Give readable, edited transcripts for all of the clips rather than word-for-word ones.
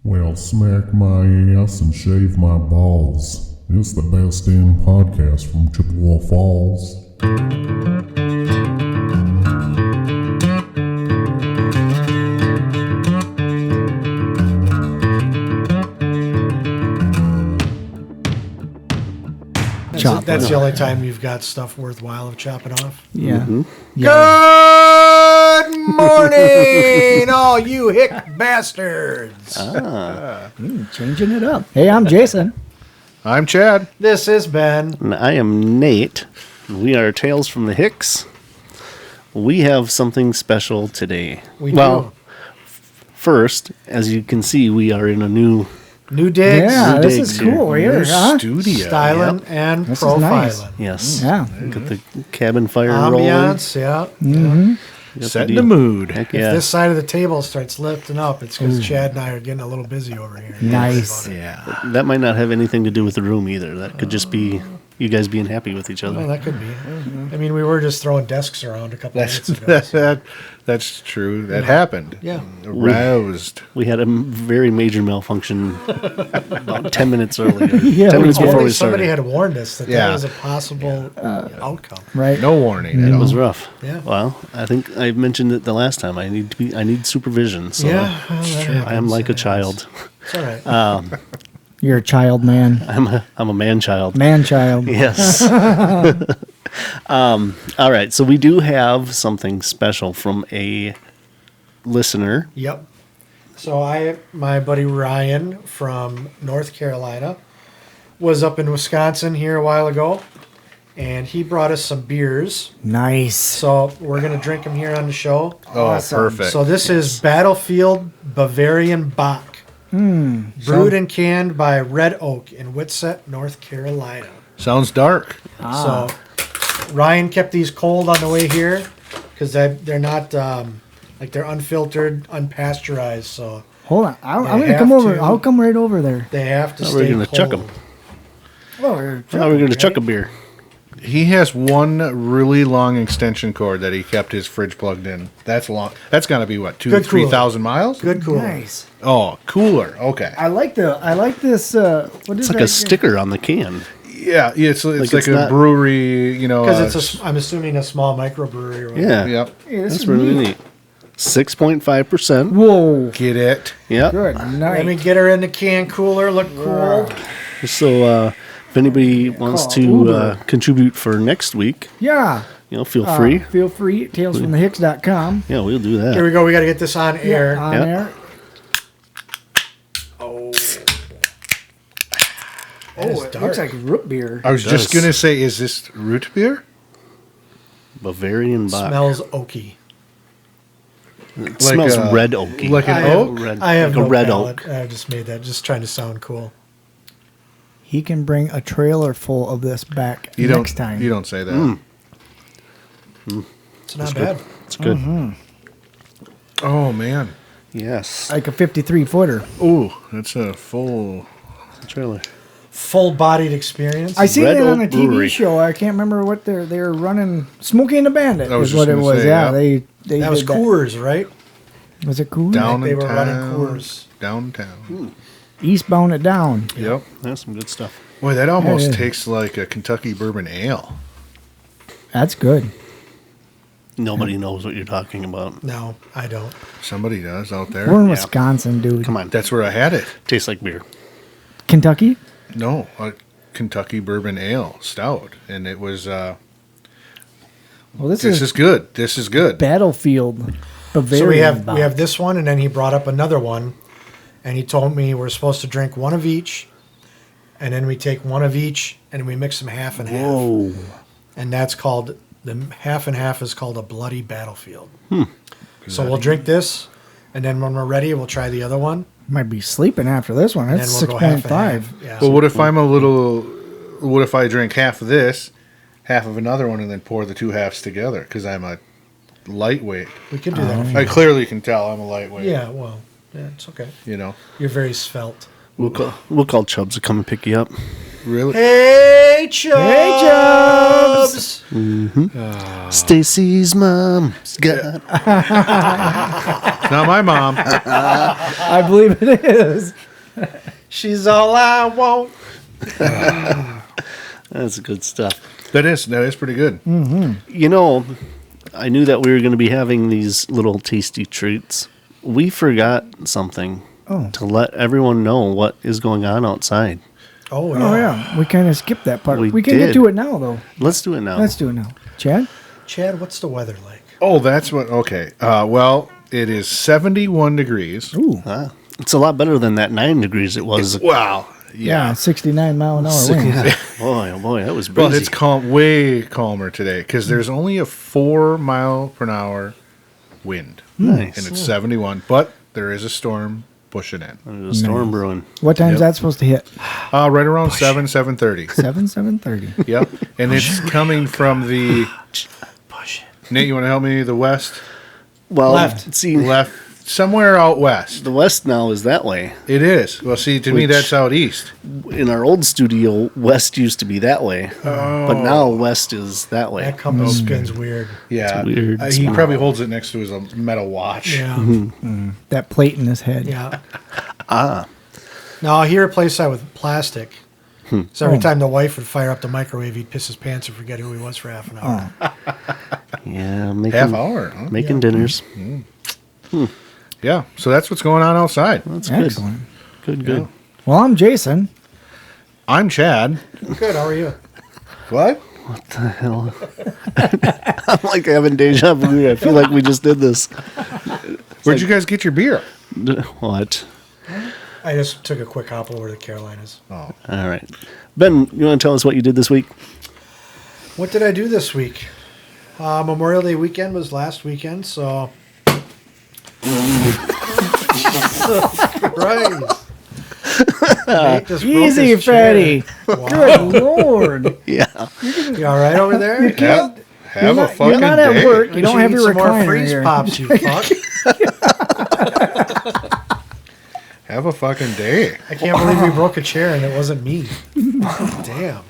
Well, smack my ass and shave my balls. It's the best damn podcast from Chippewa Falls. That's the only time you've got stuff worthwhile of chopping off. Yeah. Mm-hmm. Yeah. Good morning, all you hick bastards. Changing it up. Hey, I'm Jason. I'm Chad. This is Ben. And I am Nate. We are Tales from the Hicks. We have something special today. We well, do. First, as you can see, we are in a new New digs, Yeah, New this digs is here. cool. Here, New huh? studio. styling and This is profiling. nice. yes. Yeah. Got the cabin fire rolling. Ambiance, yeah. Got Setting deal. the mood. Heck If yeah. this side of the table starts lifting up, it's because Chad and I are getting a little busy over here. Nice. Yeah. That might not have anything to do with the room either. That could just be you guys being happy with each Well, other. that could be. I mean, we were just throwing desks around a couple minutes ago. That's true. That happened. Yeah. Aroused. We had a very major malfunction about 10 minutes earlier. Yeah, 10 minutes we did. before Only we somebody started. had warned us that Yeah. that was a possible outcome. Right. No warning at It all. was rough. Yeah. Well, I think I mentioned it the last time. I need supervision. So Yeah, well, that I am happens. like a That child. It's all right. You're a child man. I'm a man child. Man child. Yes. All right. So we do have something special from a listener. Yep. So my buddy Ryan from North Carolina was up in Wisconsin here a while ago, and he brought us some beers. Nice. So we're gonna drink them here on the show. Oh, Awesome. perfect. So this is Battlefield Bavarian Bock, brewed and canned by Red Oak in Whitsett, North Carolina. Sounds dark. So Ryan kept these cold on the way here because they're not like they're unfiltered, unpasteurized. So Hold on. I'm They going to have come over. to- I'll come right over there. they have to Now stay we're going to cold. chuck them. Oh, Now we're going to chuck a beer. He has one really long extension cord that he kept his fridge plugged in. That's long. That's got to be what, Good 3,000 miles? Good cool. nice. Oh, cooler. Okay. I like this. What is It's like that? a sticker on the can. Yeah, it's like it's a not- brewery, Because I'm assuming a small microbrewery. Or whatever. Yeah. Yep. Hey, this That's is really neat. neat. 6.5%. Whoa. Get it? Yeah. Good Let me night. get her in the can cooler. Look cool. So if anybody wants Call to Uber. contribute for next week, Yeah. feel free. Feel free. TalesFromTheHicks.com. Yeah, we'll do Here that. we go. We got to get this on air. On Yep. there. Oh, Oh, it looks like root beer. I was It just does. going to say, is this root beer? Bavarian Bock. smells oaky. It smells a- red oaky. like an I oak? Red, I have like no a red palate. oak. I just made that, just trying to sound cool. He can bring a trailer full of this back You next don't, time. You don't say that. It's not bad. It's good. Oh, man. Yes. Like a 53-footer. Ooh, that's a full... Trailer. Full-bodied experience. I seen Red it on a Oak TV Brewery. show. I can't remember what they were running. Smokey and the Bandit I was is just what it gonna was. say, Yeah, yeah. they that was did Coors, right? Was it Coors? Down They in were running town. Coors. Downtown. Eastbound it down. Yep. That's some good stuff. Boy, that almost Yeah. tastes like a Kentucky bourbon ale. That's good. Nobody knows what you're talking about. No, I don't. Somebody does out We're there. in Wisconsin, dude. Come on. That's where I had it. Tastes like beer. Kentucky? No, a Kentucky bourbon ale stout, and it was. Well, this This is is good. This is good. Battlefield Bavarian. So we Bock. have this one, and then he brought up another one, and he told me we're supposed to drink one of each, and then we take one of each, and we mix them half and half. Whoa. And that's called, the half and half is called a bloody battlefield. So we'll drink this, and then when we're ready, we'll try the other one, Might be sleeping after this one. and That's then we'll go half and 6.5. half. Yeah. But what if I'm a little? What if I drink half of this, half of another one, and then pour the two halves together? Because I'm a lightweight. We could do that. if I you- clearly can tell I'm a lightweight. Yeah, well, yeah, it's okay. You know. You're very svelte. We'll call Chubbs to come and pick you up. Really. Hey, Chubbs! Hey, Chubbs! Stacy's mom got Not my mom. I believe it is. She's all I want. That's good stuff. That is pretty good. You know, I knew that we were going to be having these little tasty treats. We forgot something to let everyone know what is going on outside. Oh, Oh, yeah. We kind of skipped that part. We We can get did. to it now, though. Let's do it now. Let's do it now. Chad? Chad, what's the weather like? Oh, that's what. Okay. Well, it is 71 degrees. Ooh. It's a lot better than that 9 degrees it was. Wow. Yeah, Yeah. 69 mile an hour winds. Boy, oh boy, that was Well, breezy. it's calm, way calmer today because there's only a 4 mile per hour wind, Nice. and it's 71. But there is a storm pushing in. There's a storm brewing. What time's Yep. that supposed to hit? Right around 7:30. 7:30. Yep, and it's coming from the. Push it. Nate, you want to help me? The west, Well, Left. see, left, somewhere out west. the west now is that way. It is. Well, see, to me, Which- that's out east. In our old studio, west used to be that way, but now west is that way. That compass spins weird. Yeah, It's weird. He probably holds it next to his metal watch. Yeah. That plate in his head. Yeah. No, he replaced that with plastic. So every time the wife would fire up the microwave, he'd piss his pants and forget who he was for half an hour. Yeah, making, Half hour. Huh? making dinners. Yeah. So that's what's going on outside. That's good. Excellent. Good. Well, I'm Jason. I'm Chad. Good, how are you? What? What the hell? I'm like having deja vu. I feel like we just did this. Where'd you guys get your beer? What? I just took a quick hop over to the Carolinas. Oh, All right. Ben, you want to tell us what you did this week? What did I do this week? Memorial Day weekend was last weekend, so. Right. Nate just broke Easy, his chair. Fatty. Wow. Good Lord. Yeah. You all right over there? You can't. have You're a fucking not day. at work. You don't should have eat your some more recliner freeze here. pops, you fuck. Have a fucking day. I can't believe we broke a chair and it wasn't me. Damn.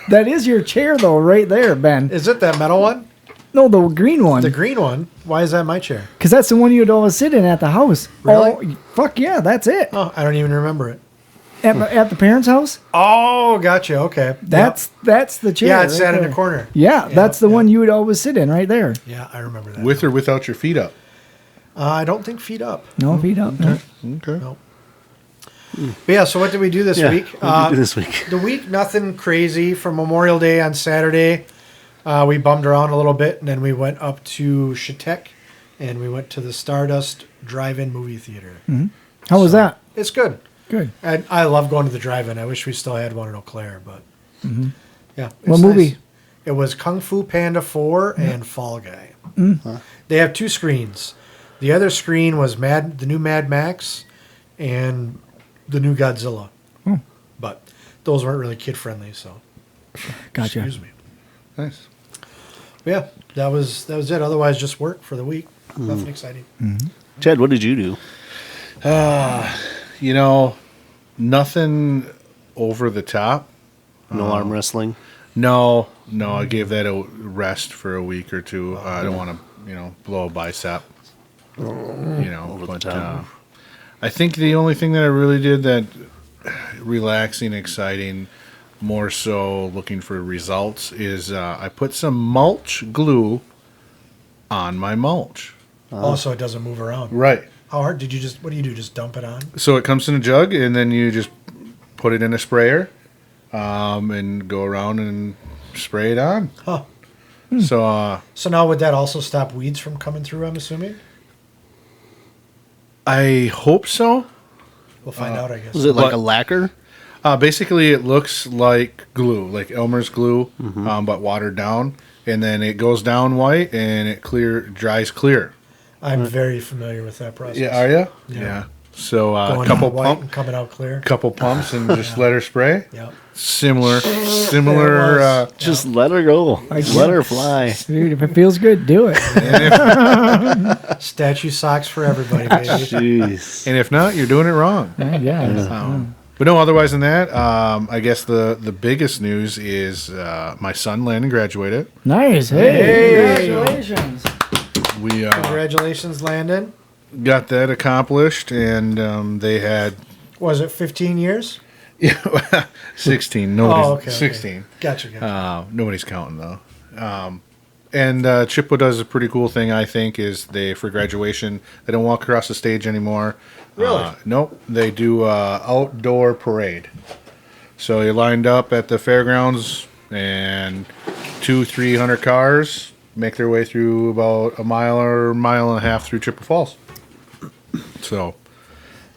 That is your chair, though, right there, Ben. Is it that metal one? No, the green one. The green one? Why is that my chair? Because that's the one you'd always sit in at the house. Really? Oh, fuck yeah, that's it. Oh, I don't even remember it. At the parents' house? Oh, gotcha. Okay. That's the chair. Yeah, it's right sat in there. the corner. Yeah, that's the yeah. one you would always sit in right there. Yeah, I remember that. With or without your feet up. I don't think feet up. No feet up. No. Okay. No. But yeah, so what did we do this Yeah. week? What did you do this week? The week, nothing crazy. For Memorial Day on Saturday, we bummed around a little bit, and then we went up to Chautauqua, and we went to the Stardust Drive-In movie theater. How was that? It's good. Good. And I love going to the drive-in. I wish we still had one in Eau Claire, but yeah. it's What movie? nice. It was Kung Fu Panda 4 and Fall Guy. They have two screens. The other screen was the new Mad Max and the new Godzilla. But those weren't really kid-friendly, so Gotcha. excuse me. Nice. But yeah, that was it. Otherwise, just work for the week. Nothing exciting. Chad, what did you do? You know, nothing over the top. No arm wrestling? No, I gave that a rest for a week or two. I don't want to, blow a bicep. Over the But top. I think the only thing that I really did that relaxing, exciting, more so looking for results is I put some mulch glue on my mulch. Also, it doesn't move around. Right. How hard did you what do you do? Just dump it on? So it comes in a jug, and then you just put it in a sprayer, and go around and spray it on. Huh. So So now would that also stop weeds from coming through, I'm assuming? I hope so. We'll find out, I guess. Was it like But- a lacquer? Basically, it looks like glue, like Elmer's glue, but watered down, and then it goes down white and it dries clear. I'm very familiar with that process. Yeah, are you? Yeah. So Going a couple out white and coming out clear. couple pumps and just let her spray. Yep. Similar. was. Just let her go. Let her fly. Dude, if it feels good, do it. Statue socks for everybody, baby. Jeez. And if not, you're doing it wrong. Yeah. But no, otherwise than that, I guess the biggest news is my son Landon graduated. Nice. Hey, congratulations. We Congratulations, Landon. got that accomplished, and they had Was it 15 years? 16. Nobody's, Oh, okay. 16. Gotcha. Nobody's counting though. And Chippewa does a pretty cool thing, I think, is for graduation, they don't walk across the stage anymore. Really? Nope. They do outdoor parade. So you lined up at the fairgrounds, and 200-300 cars make their way through about a mile or mile and a half through Chippewa Falls. So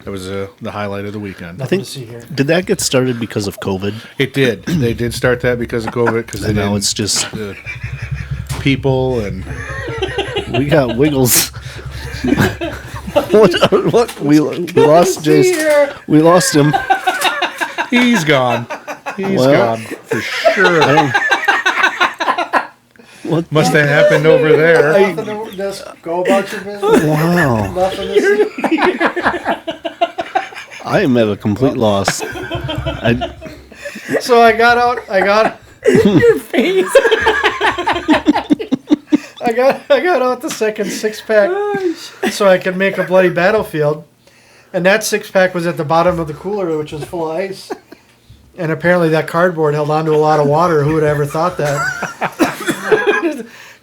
that was the highlight of the weekend. I think, to see here. did that get started because of COVID? It did. They did start that because of COVID. Because And now it's just people and we got Wiggles. what? We lost Jason. We lost him. he's gone. He's gone for sure. What? Must have happened over there. Just go about your business. Wow. Nothing to see. I am at a complete loss. So I got out. Your face. I got out the second 6-pack so I could make a bloody battlefield, and that 6-pack was at the bottom of the cooler, which was full of ice. And apparently that cardboard held onto a lot of water. Who would have ever thought that?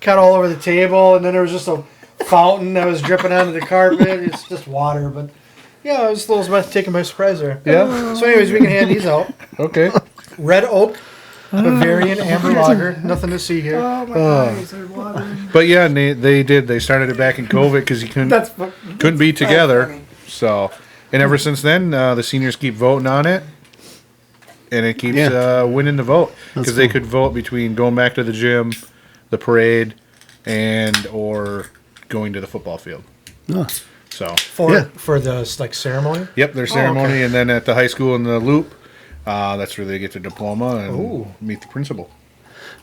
Cut all over the table, and then there was just a fountain that was dripping onto the carpet. It's just water, but yeah, it was a little taken by surprise there. Yeah. So, anyways, we can hand these out. Okay. Red Oak, Bavarian Amber Lager. Nothing to see here. Oh my eyes are watering. But yeah, and they did. They started it back in COVID because you couldn't be together. funny. So, and ever since then, the seniors keep voting on it, and it keeps winning the vote because they could vote between going back to the gym, the parade, and or going to the football field. Oh. So For the ceremony. yep, their ceremony, okay. and then at the high school in the Loop, that's where they get their diploma and Ooh. meet the principal.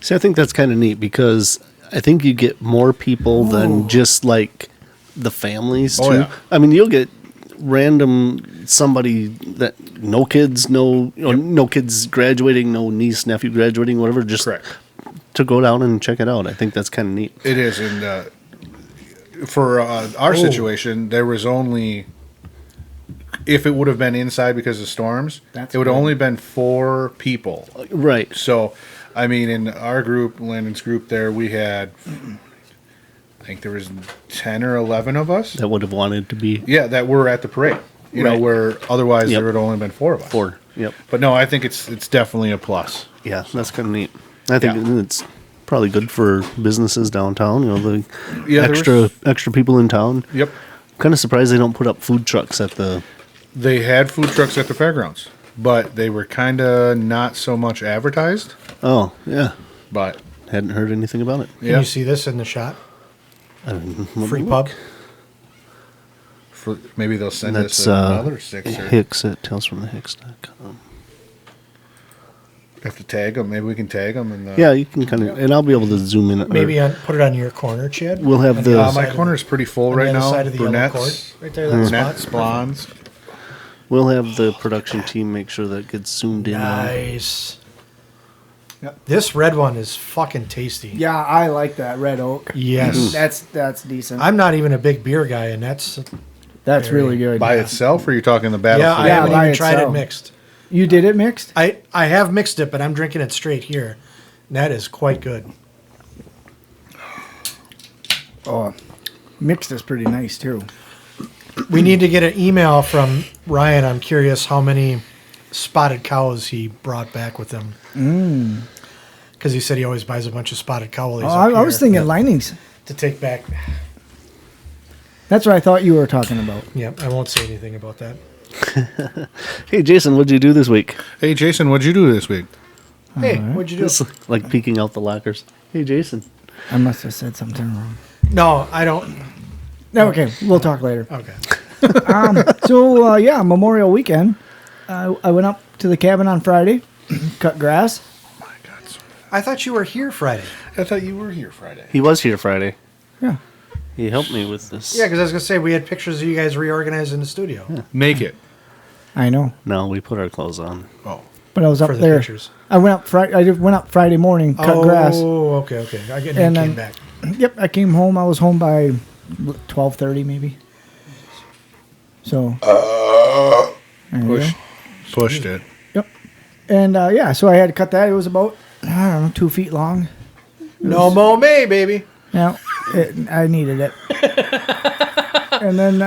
See, I think that's kind of neat because I think you get more people than just like the families. Oh, too. yeah. I mean, you'll get random somebody that no kids, no kids graduating, no niece, nephew graduating, whatever. Just Correct. to go down and check it out. I think that's kind of neat. It is, and for our situation, there was only, if it would have been inside because of storms, That's it would have good. only been 4 people. Right. So, I mean, in our group, Landon's group there, we had, I think there was 10 or 11 of us. That would have wanted to be Yeah, that were at the parade. You know, Right. where otherwise Yep. there would have only been 4 of us. 4. Yep. But no, I think it's definitely a plus. Yeah, that's kind of neat. I think Yeah. it's probably good for businesses downtown. You know, the Yeah, there extra people in town. Yep. Kind of surprised they don't put up food trucks at the. They had food trucks at the fairgrounds, but they were kind of not so much advertised. Oh yeah, But hadn't heard anything about it. Can yeah, you see this in the shot? Let Free me pub. maybe they'll send That's us another 6 or Hicks at talesfromthehicks.com. have to tag them. Maybe we can tag them. And Yeah, you can kind of, and I'll be able to zoom in. Maybe put it on your corner, Chad. We'll have On the- other my side of corner is pretty full on the right other now. side of the yellow cord. Brunettes, Right there, that brunettes, spot. blondes. we'll have the production team make sure that gets zoomed in. Nice. Yep. This red one is fucking tasty. Yeah, I like that red oak. Yes. That's decent. I'm not even a big beer guy, and that's That's really good. By itself, or are you talking the yeah. battlefield? I haven't by even tried it itself. mixed. You did it mixed? I have mixed it, but I'm drinking it straight here. And that is quite good. Oh, mixed is pretty nice too. We need to get an email from Ryan. I'm curious how many spotted cows he brought back with him. Because he said he always buys a bunch of spotted cow. Oh, I was thinking linings. to take back. That's what I thought you were talking about. Yeah, I won't say anything about that. Hey, Jason, what'd you do this week? Hey, Jason, what'd you do this week? Hey, what'd you do? It's like peeking out the lockers. Hey, Jason. I must have said something wrong. No, I don't. No, okay, we'll talk later. Okay. So, Memorial weekend. I went up to the cabin on Friday, cut grass. My God, so I thought you were here Friday. I thought you were here Friday. He was here Friday. Yeah. He helped me with this. Yeah, because I was going to say, we had pictures of you guys reorganized in the studio Naked. I know, No, we put our clothes on. Oh, but I was for up the there. pictures. I went up Friday morning, cut grass. Oh, okay. I get And came then- back. Yep, I came home. I was home by 12:30 maybe. So there you go. Pushed it. Yep. And so I had to cut that. It was about, I don't know, 2 feet long. No more May, baby. Yeah, I needed it. And then,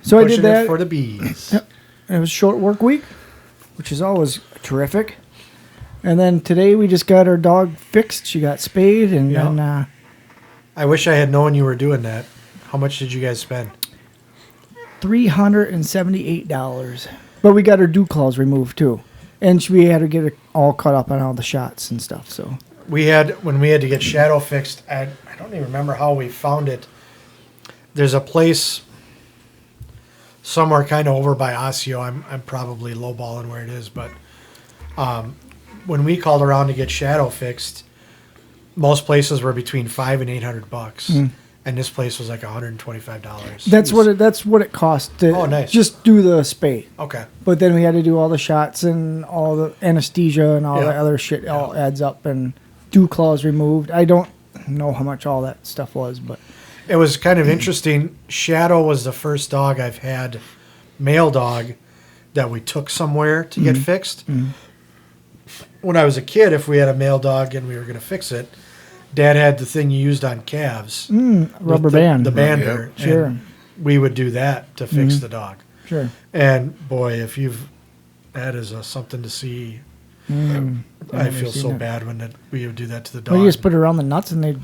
so I did Pushing that. it for the bees. Yep. It was a short work week, which is always terrific. And then today we just got our dog fixed. She got spayed, and Yeah. then I wish I had known you were doing that. How much did you guys spend? $378. But we got her dew claws removed too, and we had to get it all caught up on all the shots and stuff. So When we had to get Shadow fixed, I don't even remember how we found it. There's a place somewhere kind of over by Osseo. I'm probably lowballing where it is, but when we called around to get Shadow fixed, most places were between $500 and $800, and this place was like $125. that's what it cost to nice. just do the spay. Okay. But then we had to do all the shots and all the anesthesia and all Yeah. the other shit. All adds up, and dew claws removed. I don't know how much all that stuff was, but It was kind of interesting. Shadow was the first dog I've had, male dog, that we took somewhere to get fixed. When I was a kid, if we had a male dog and we were going to fix it, Dad had the thing you used on calves. rubber the, band. The bander. Yep. Sure. And we would do that to fix the dog. Sure. And boy, that is something to see. I feel so bad when we would do that to the dog. Well, you just put it around the nuts and they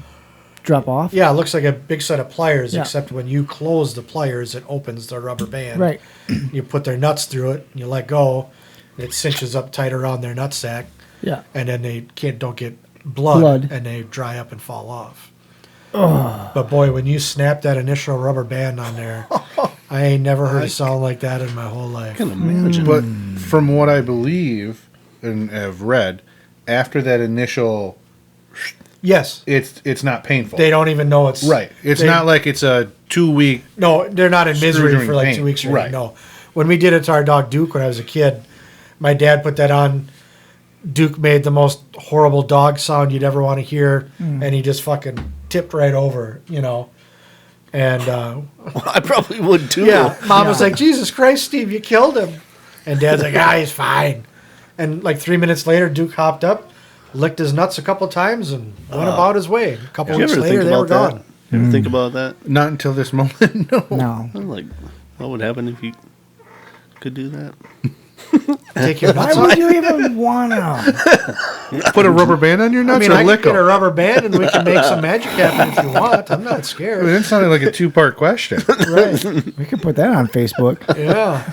drop off. Yeah, it looks like a big set of pliers, Yeah. except when you close the pliers, it opens the rubber band. Right. You put their nuts through it, and you let go, and it cinches up tight around their nutsack, Yeah. and then they don't get blood, and they dry up and fall off. But boy, when you snap that initial rubber band on there, I ain't never heard a sound like that in my whole life. I can imagine. But from what I believe and have read, after that initial, Yes, it's not painful. they don't even know it's Right. It's they- not like it's a 2-week. No, they're not in misery Screw-during for like pain. 2 weeks. Right. No, when we did it to our dog Duke when I was a kid, my dad put that on. Duke made the most horrible dog sound you'd ever want to hear, and he just fucking tipped right over, And I probably would too. yeah, Mom was like, "Jesus Christ, Steve, you killed him," and Dad's like, "He's fine." And like 3 minutes later, Duke hopped up, licked his nuts a couple times, and went about his way. A couple Did you weeks ever later, think they were about gone. that? You ever think about that? Not until this moment. No. No. I'm like, what would happen if you could do that? Take your Why nuts would off. you even want to? Put a rubber band on your I nuts mean, or I lick can get a them? rubber band, and we can make some magic happen if you want. I'm not I mean, scared. that sounded like a 2-part question. Right? We could put that on Facebook. Yeah.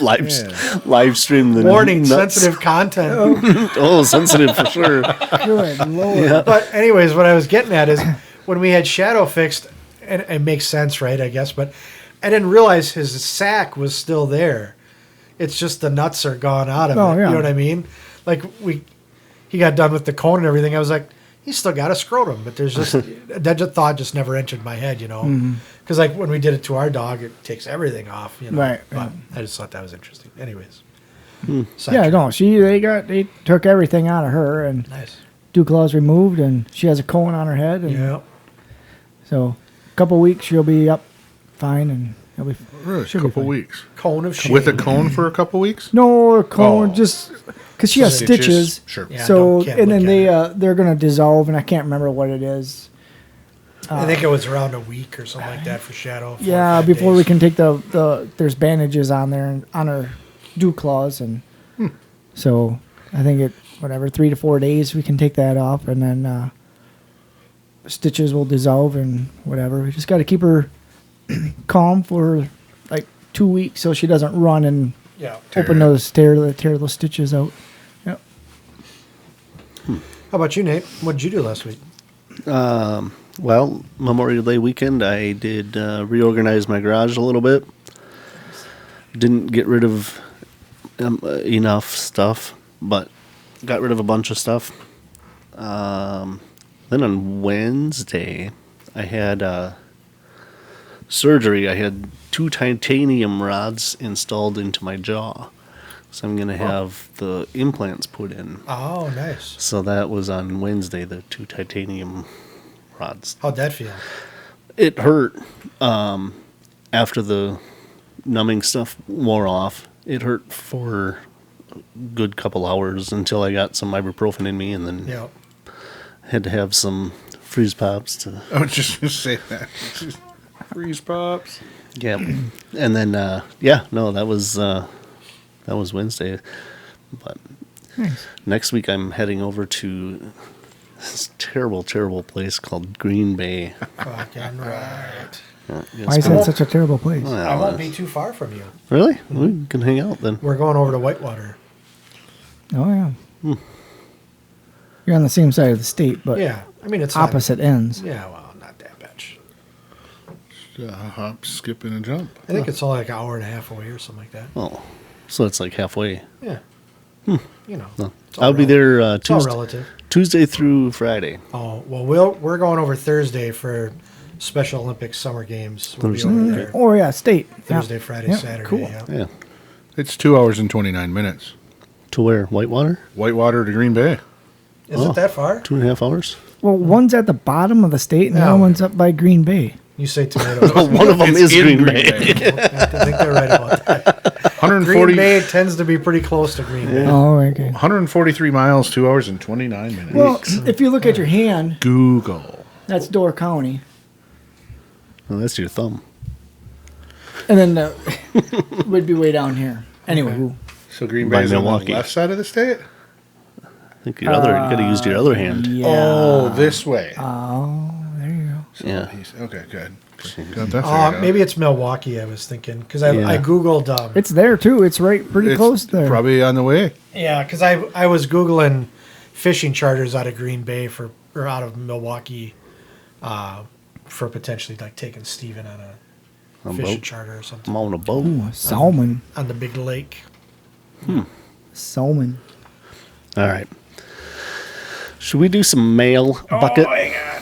Live stream the Warning: nuts. sensitive content. Oh, sensitive for sure. Good Lord. But anyways, what I was getting at is when we had Shadow fixed, and it makes sense, right? I guess, but I didn't realize his sack was still there. It's just the nuts are gone out of Oh, it. yeah. You know what I mean? Like he got done with the cone and everything. I was like, he's still got a scrotum, but there's just that thought just never entered my head, Because like when we did it to our dog, it takes everything off, Right, But right. I just thought that was interesting. Anyways, Yeah, no. They took everything out of her, and nice. dew claws removed, and she has a cone on her head, and Yeah. so a couple weeks she'll be up fine, and it'll be Really, a she'll be couple fine. weeks. Cone of shame. With a cone for a couple weeks? No, a cone Oh. just because she has stitches. Sure. Yeah, So can't and then look they're gonna dissolve, and I can't remember what it is. I think it was around a week or something like that for Shadow. 4 or Yeah, 5 before days. we can take the there's bandages on there and on her dew claws, and so I think 3 to 4 days we can take that off, and then stitches will dissolve and whatever. We just got to keep her calm for like 2 weeks so she doesn't run and Yeah. tear those stitches out. Yep. How about you, Nate? What did you do last week? Well, Memorial Day weekend, I did reorganize my garage a little bit. Didn't get rid of enough stuff, but got rid of a bunch of stuff. Then on Wednesday, I had surgery. I had 2 titanium rods installed into my jaw. So I'm going to have the implants put in. Oh, nice. So that was on Wednesday, the 2 titanium rods. How'd that feel? It hurt after the numbing stuff wore off. It hurt for a good couple hours until I got some ibuprofen in me, and then Yeah. had to have some freeze pops to. I was just going to say that. Freeze pops. Yeah, and then that was Wednesday, but next week I'm heading over to this terrible place called Green Bay. Fucking right. Why is that such a terrible place? I won't be too far from you. Really? We can hang out then. We're going over to Whitewater. Oh yeah. You're on the same side of the state, but Yeah. I mean, it's not- opposite ends. yeah, well, not that much. Hop, skip, and a jump. I think it's only like an hour and a half away or something like that. Oh, so it's like halfway. Yeah. You know. No. it's all I'll be rel- there It's all relative. Tuesday through Friday. Oh, well, we're going over Thursday for Special Olympics Summer Games. We'll be over there Oh yeah, state. Yeah. Thursday, Friday, Yeah, Saturday. Cool. Yeah. Yeah. It's 2 hours and 29 minutes. To where? Whitewater? Whitewater to Green Bay. Is it that far? 2.5 hours? Well, one's at the bottom of the state, and the Yeah. other one's up by Green Bay. You say tomatoes. One of them It's is in Green Bay. I think they're right about that. 140, Green Bay tends to be pretty close to Green Bay. Oh, okay. 143 miles, 2 hours and 29 minutes. Well, if you look at your hand, Google. that's Door County, Oh, that's your thumb. and then would be way down here. Anyway, So Green By Bay's on the Milwaukee. left side of the state? I think you got to use your other hand. yeah. Oh, this way. Oh, there you go. Yeah. Okay, good. Got that figured out. Maybe it's Milwaukee, I was thinking. Because Yeah. I Googled. It's there too. It's right pretty It's close there. Probably on the way. Yeah, because I was Googling fishing charters out of Green Bay or out of Milwaukee for potentially like taking Steven on a A fishing boat? charter or something I'm on a boat. Ooh, salmon. on the big lake. Salmon. All right. Should we do some mail bucket? Oh, hang on.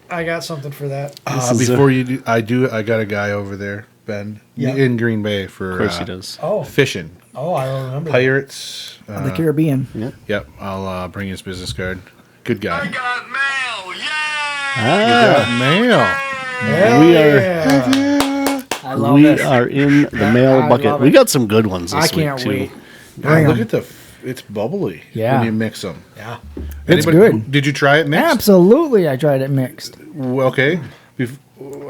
I got something for that. This is Before you do, I got a guy over there, Ben, Yeah. in Green Bay for Of course he does. Oh, fishing. I don't remember. that. Pirates. Of the Caribbean. Yep, I'll bring his business card. Good guy. got mail, yeah! Got mail. Hell We are- yeah. I love We this. are in the mail I bucket. love We it. got some good ones this I can't week, too. wait. Wow, look Bring at the. It's bubbly. Yeah. When you mix them. Yeah. It's good. Did you try it mixed? Absolutely, I tried it mixed. Well, okay.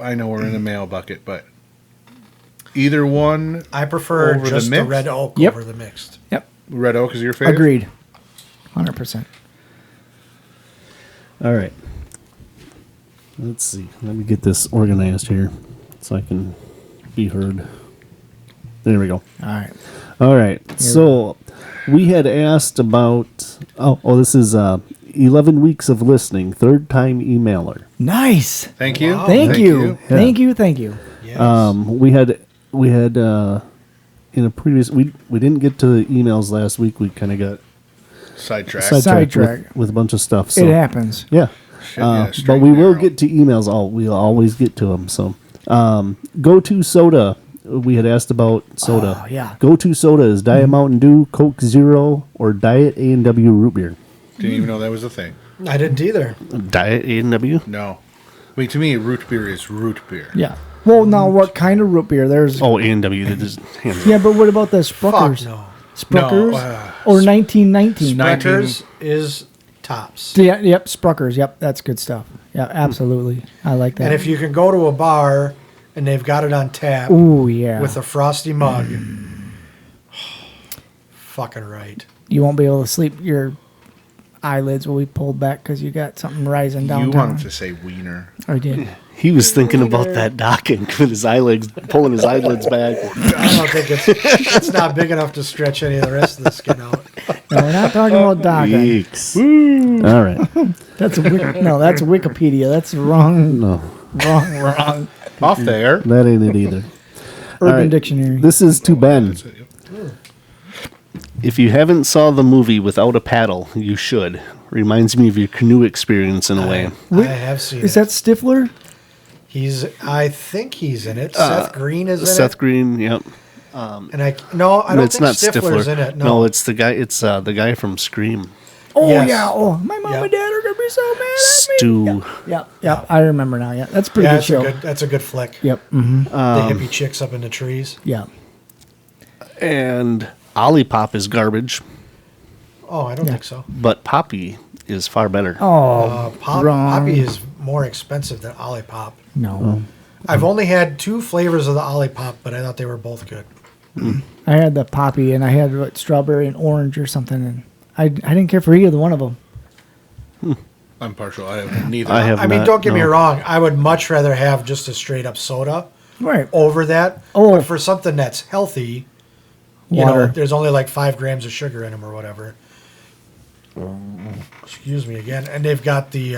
I know we're in the mail bucket, but either one. I prefer Over the just the mixed? red oak Yep. over the mixed. Yep. Red Oak is your favorite. Agreed. 100%. All right. Let's see. Let me get this organized here so I can be heard. There we go. All right. All right. So we had asked about. This is 11 weeks of listening. Third time emailer. Nice. Thank you. Wow. Thank you. Yeah. Thank you. Thank you. Yes. We had in a previous we didn't get to the emails last week. We kind of got Sidetrack. Sidetrack. with a bunch of stuff. So It happens. yeah. Yeah, straight But we will arrow. get to emails. We'll always get to them. So, go to soda. We had asked about soda. Oh, yeah. Go to soda is Diet Mountain Dew, Coke Zero, or Diet A&W root beer. Didn't even know that was a thing. I didn't either. Diet A&W. No. I mean, to me, root beer is root beer. Yeah. Well, now what kind of root beer? There's Oh, A&W. That is hands yeah, but what about the Fuck Spruckers? no. Spruckers No, or 1919? Spruckers is tops. Yeah, yep, Spruckers. Yep, that's good stuff. Yeah, absolutely. I like that. And if you can go to a bar and they've got it on tap Ooh, yeah. with a frosty mug, fucking right. You won't be able to sleep. Your eyelids will be pulled back because you got something rising You downtown. wanted to say wiener. I did. He was thinking about that docking with his eyelids, pulling his eyelids back. I don't think it's not big enough to stretch any of the rest of the skin out. No, we're not talking about docking. Yikes. All right. That's that's Wikipedia. That's wrong. No, Wrong. Off there. that ain't it either. Urban right. Dictionary. This is to Ben. If you haven't saw the movie Without a Paddle, you should. Reminds me of your canoe experience in a way. I have seen Is it. that Stifler? I think he's in it. Seth Green is in Seth it. Green, yep. And I don't it's think not Stifler's Stifler. in it. No, it's the guy. It's the guy from Scream. Oh Yes. yeah. Oh, my mom Yep. and dad are gonna be so mad at me. Stew. Yep. I remember now. Yeah, that's a pretty Yeah, good show. that's a good flick. Yep. Mm-hmm. The hippie chicks up in the trees. Yeah. And Olipop is garbage, Oh, I don't think so. but Poppy is far better. Oh, wrong. Poppy is more expensive than Olipop. No. I've only had 2 flavors of the Olipop, but I thought they were both good. I had the poppy and I had what, strawberry and orange or something, and I didn't care for either one of them. I'm partial. I have neither. I have I mean, not, don't get me no. wrong. I would much rather have just a straight up soda Right. over that. Oh. But for something that's healthy, you Water. know, there's only like 5 grams of sugar in them or whatever. Excuse me again. And they've got the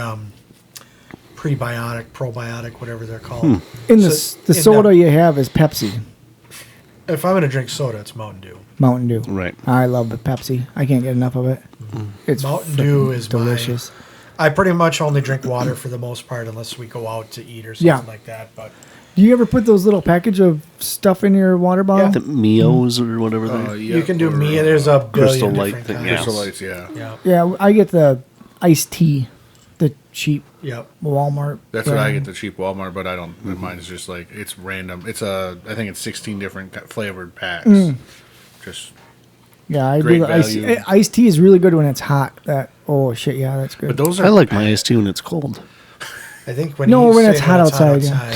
prebiotic, probiotic, whatever they're called. In So- the in soda you have is Pepsi, If I'm going to drink soda, it's Mountain Dew. Mountain Dew. Right. I love the Pepsi. I can't get enough of it. It's Mountain Dew is delicious. I pretty much only drink water for the most part, unless we go out to eat or something Yeah. like that. But Do you ever put those little package of stuff in your water bottle? The Mios or whatever they you can do me. There's a Crystal billion Light different thing, kinds. yeah. Crystal Lights, yeah. Yeah. Yeah, I get the iced tea, the cheap Yep. Walmart. That's what I brand. get, the cheap Walmart, but I don't. Mine is just like, it's random. It's I think it's 16 different flavored packs. Just, Yeah, I Great do the value. iced tea is really good when it's hot. Oh shit, yeah, that's good. but those are. I like my iced tea when it's cold. I think when No, you when say it's hot outside, yeah.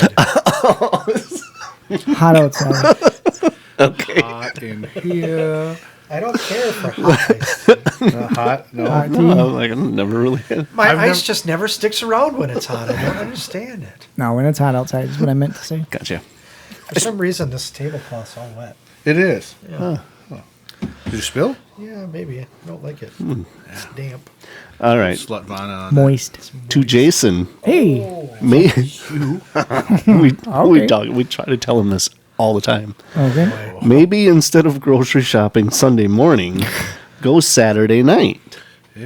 Hot outside. hot in here. I don't care for hot ice. Hot? No. Hot tea. I'm like, I've never really had. My I've ice never- just never sticks around when it's hot. I don't understand it. No, when it's hot outside is what I meant to say. Gotcha. For some reason, this tablecloth's all wet. It is. Yeah, Did you spill? yeah maybe. I don't like it. It's damp. All right. Slut Vana on Moist. To Jason. Hey. Me. we Okay. we try to tell him this all the time. Okay. Maybe instead of grocery shopping Sunday morning, go Saturday night.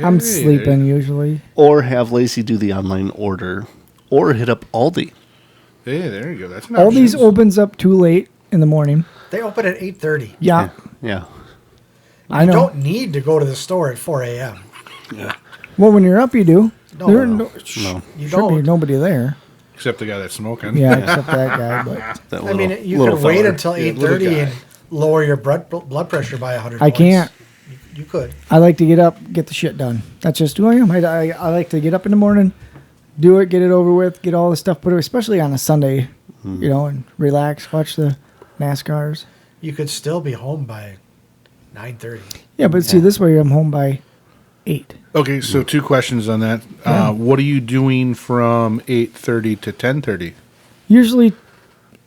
I'm Hey, sleeping usually. Or have Lacey do the online order. Or hit up Aldi. Hey, there you go. That's an All these option. opens up too late in the morning. They open at 8:30. Yeah, Yeah. I You know. don't need to go to the store at 4 a.m. Well, when you're up, you do. No, There no. No. You should be don't. nobody there. Except the guy that's smoking. Yeah, except that guy. But That I mean, you little could wait feller. until Yeah, little 8:30 guy. and lower your blood pressure by 100 I points. can't. You could. I like to get up, get the shit done. That's just who I am. I like to get up in the morning, do it, get it over with, get all the stuff put away, especially on a Sunday, you know, and relax, watch the NASCARs. You could still be home by 9:30. Yeah, but see, this way I'm home by 8. Okay, so 2 questions on that. What are you doing from 8:30 to 10:30? Usually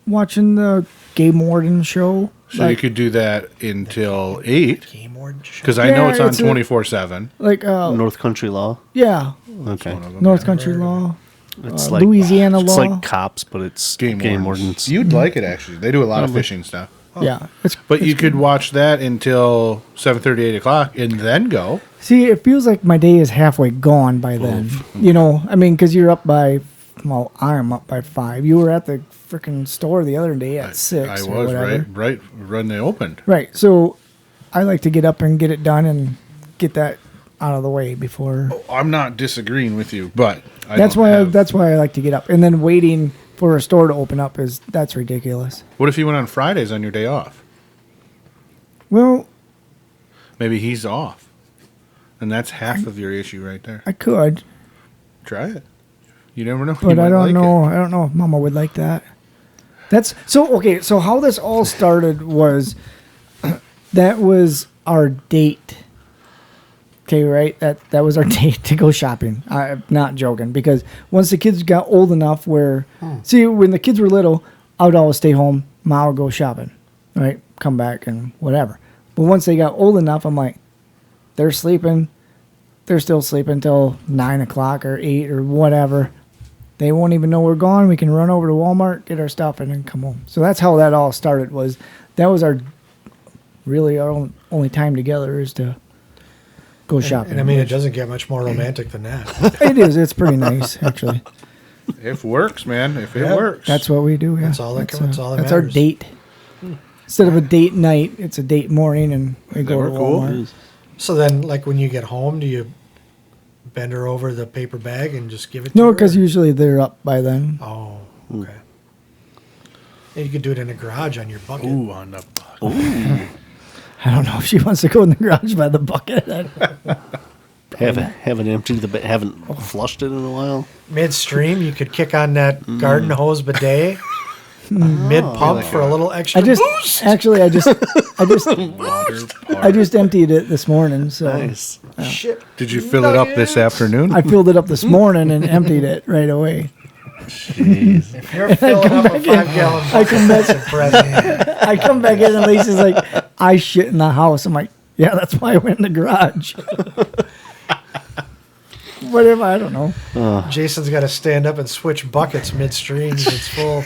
watching the Game Warden show. So you could do that until 8, Game Warden show. because I know Yeah, it's on it's a- 24/7. Like, North Country Law. yeah, Okay. North Country Law, It's Louisiana it's law. like cops, but it's game wardens. You'd like it, actually. They do a lot of fishing stuff. Yeah, But you could watch that until 7:30, 8 o'clock, and then go. see, it feels like my day is halfway gone by then. You know, I mean, because you're up by, well, I'm up by 5. You were at the freaking store the other day at 6 I or was, whatever. right when they opened. Right. So I like to get up and get it done and get that out of the way before. I'm not disagreeing with you, but That's why I like to get up. And then waiting for a store to open up that's ridiculous. What if you went on Fridays on your day off? Well, Maybe he's off. And that's half of your issue right there. I could, Try it. You never know. but You I might don't like know. it. I don't know if Mama would like that. That's so okay. So how this all started was that was our date. Okay, right? That was our date to go shopping. I'm not joking, because once the kids got old enough where, see, when the kids were little, I would always stay home. Ma would go shopping, right? Come back and whatever. But once they got old enough, I'm like, they're sleeping. They're still sleeping till 9 o'clock or 8 or whatever. They won't even know we're gone. We can run over to Walmart, get our stuff, and then come home. So that's how that all started. That was our only time together is to go shopping. And I mean, it doesn't get much more romantic than that. It is. It's pretty nice, actually. If it works, man. If it Yeah. works. That's what we do. Yeah. That's all that counts, all that That's our matters. date. Instead of a date night, it's a date morning, and we go to work cool? Walmart. So then, like when you get home, do you bend her over the paper bag and just give it to No, her? because usually they're up by then. Oh, okay. And you could do it in a garage on your bucket. Ooh, on the I don't know if she wants to go in the garage by the bucket. Haven't emptied haven't flushed it in a while. Midstream, you could kick on that garden hose bidet. Mid pump for a little extra boost. I just water I just emptied it this morning. So Nice. Shit. Did you fill it up this afternoon? I filled it up this morning and emptied it right away. Jeez. If you're filling up a 5-gallon bucket, that's impressive. I come back in and Lisa's like, I shit in the house. I'm like, yeah, that's why I went in the garage. Whatever, I don't know. Jason's got to stand up and switch buckets midstream. It's full.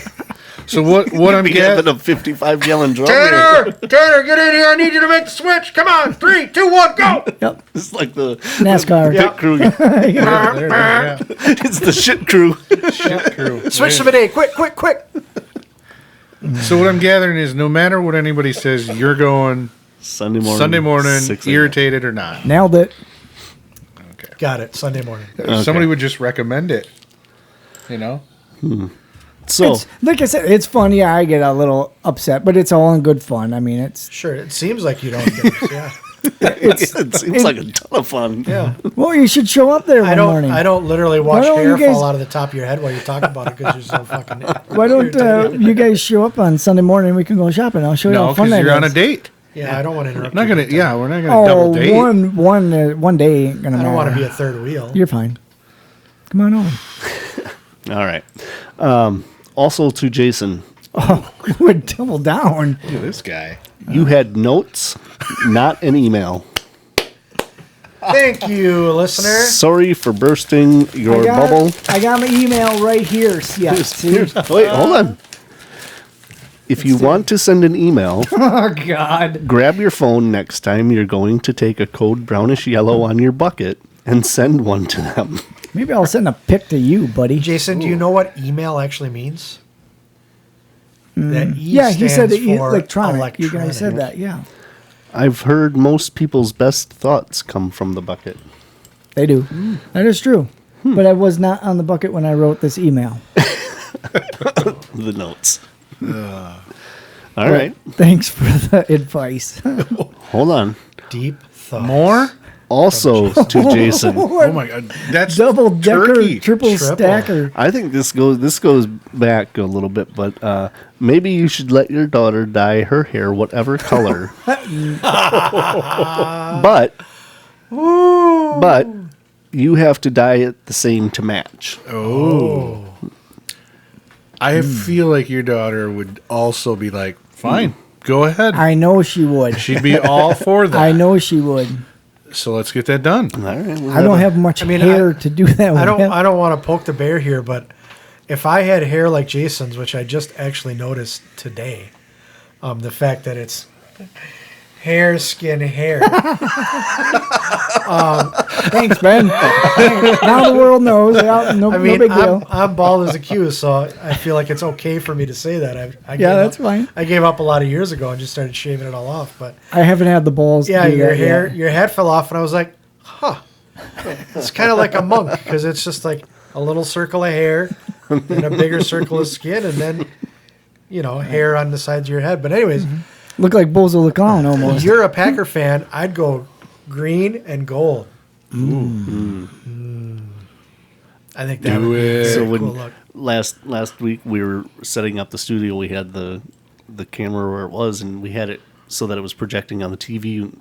So what I'm Be getting? having a 55-gallon drum. Tanner, get in here. I need you to make the switch. Come on. 3, 2, 1, go. Yep, It's like the NASCAR. Yeah. pit crew. Yeah. It's the shit crew. Shit crew. Switch the bidet. Quick. So what I'm gathering is, no matter what anybody says, you're going Sunday morning. Sunday morning, 6 a.m. irritated or not. Nailed it. Got it. Sunday morning. If somebody would just recommend it, you know. So It's, like I said, it's fun. Yeah, I get a little upset, but it's all in good fun. I mean, it's Sure. It seems like you don't get it. Yeah. it seems like a ton of fun. Yeah. well, you should show up there I one don't. morning. I don't literally watch don't hair you guys- fall out of the top of your head while you talk about it because you're so fucking. Why don't you guys show up on Sunday morning? We can go shopping. I'll show you No, how fun because that you're on a is. date. Yeah, I don't want to interrupt. Not you. gonna. Yeah, we're not gonna double date. one day ain't gonna I matter. don't want to be a third wheel. You're fine. Come on over. All right. Also to Jason, Would double down. Look at this guy. you had notes, not an email. Thank you, listener. Sorry for bursting your bubble. I got my email right here. Yeah, see? Wait, hold on. If you want to send an email, Oh God. grab your phone next time you're going to take a code brownish yellow on your bucket and send one to them. Maybe I'll send a pic to you, buddy. Jason, do you know what email actually means? That E Yeah, he said stands for electronic. You guys said that. Yeah, I've heard most people's best thoughts come from the bucket. they do. That is true. But I was not on the bucket when I wrote this email. The notes. All right. Thanks for the advice. Hold on. Deep thoughts. More? Also to Jason, Oh my God, that's Double decker, turkey. triple Triple. stacker. I think this goes back a little bit, but maybe you should let your daughter dye her hair whatever color. but you have to dye it the same to match. I feel like your daughter would also be like, fine, go ahead. I know she would. She'd be all for that. I know she would. So let's get that done. All right. I don't have much hair to do that with. I don't want to poke the bear here, but if I had hair like Jason's, which I just actually noticed today, the fact that it's hair, skin, hair. Thanks, Ben. Now the world knows. Yeah, no, I mean, no big deal. I'm bald as a Q, so I feel like it's okay for me to say that. I gave That's up- fine. I gave up a lot of years ago and just started shaving it all off. But I haven't had the balls. yeah, to do your that hair, yet. your head fell off, and I was like, huh. It's kind of like a monk because it's just like a little circle of hair and a bigger circle of skin, and then hair on the sides of your head. But anyways, Look like Bozo the Clown almost. you're a Packer fan. I'd go green and gold. I think that Do would be a it. very So cool when look. last week we were setting up the studio, we had the camera where it was, and we had it so that it was projecting on the TV.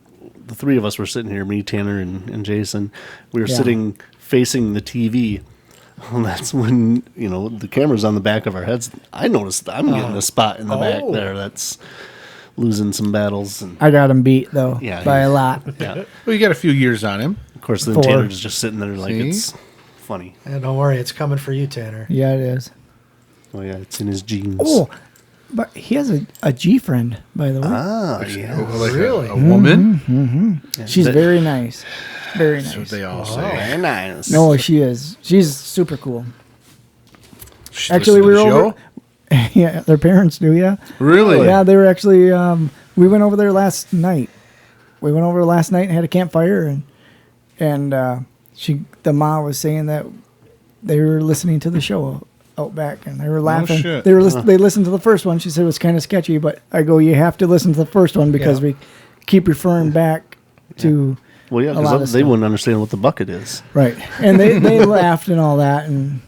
The three of us were sitting here, me, Tanner, and Jason. We were Yeah. sitting facing the TV. Well, that's when the camera's on the back of our heads. I noticed I'm getting a spot in the back there that's losing some battles, and I got him beat though. Yeah, by he- a lot. yeah. Well, you got a few years on him. Of course, then 4. Tanner's just sitting there like See? it's funny. And don't worry, it's coming for you, Tanner. Yeah, it is. Oh yeah, it's in his genes. Oh, but he has a G friend, by the way. ah, yeah. Like Really? a woman? She's that- very nice. Very That's what nice. they all say. Very nice. No, she is. She's super cool. She Actually, listen we to were the over. Yeah, their parents do. Yeah. Really? Yeah, they were actually. We went over there last night. We went over last night and had a campfire, and the mom was saying that they were listening to the show out back and they were laughing. shit. They listened to the first one. She said it was kind of sketchy, but I go, you have to listen to the first one because we keep referring back to Well, yeah, a lot of because they stuff. wouldn't understand what the bucket is. Right. And they laughed and all that. And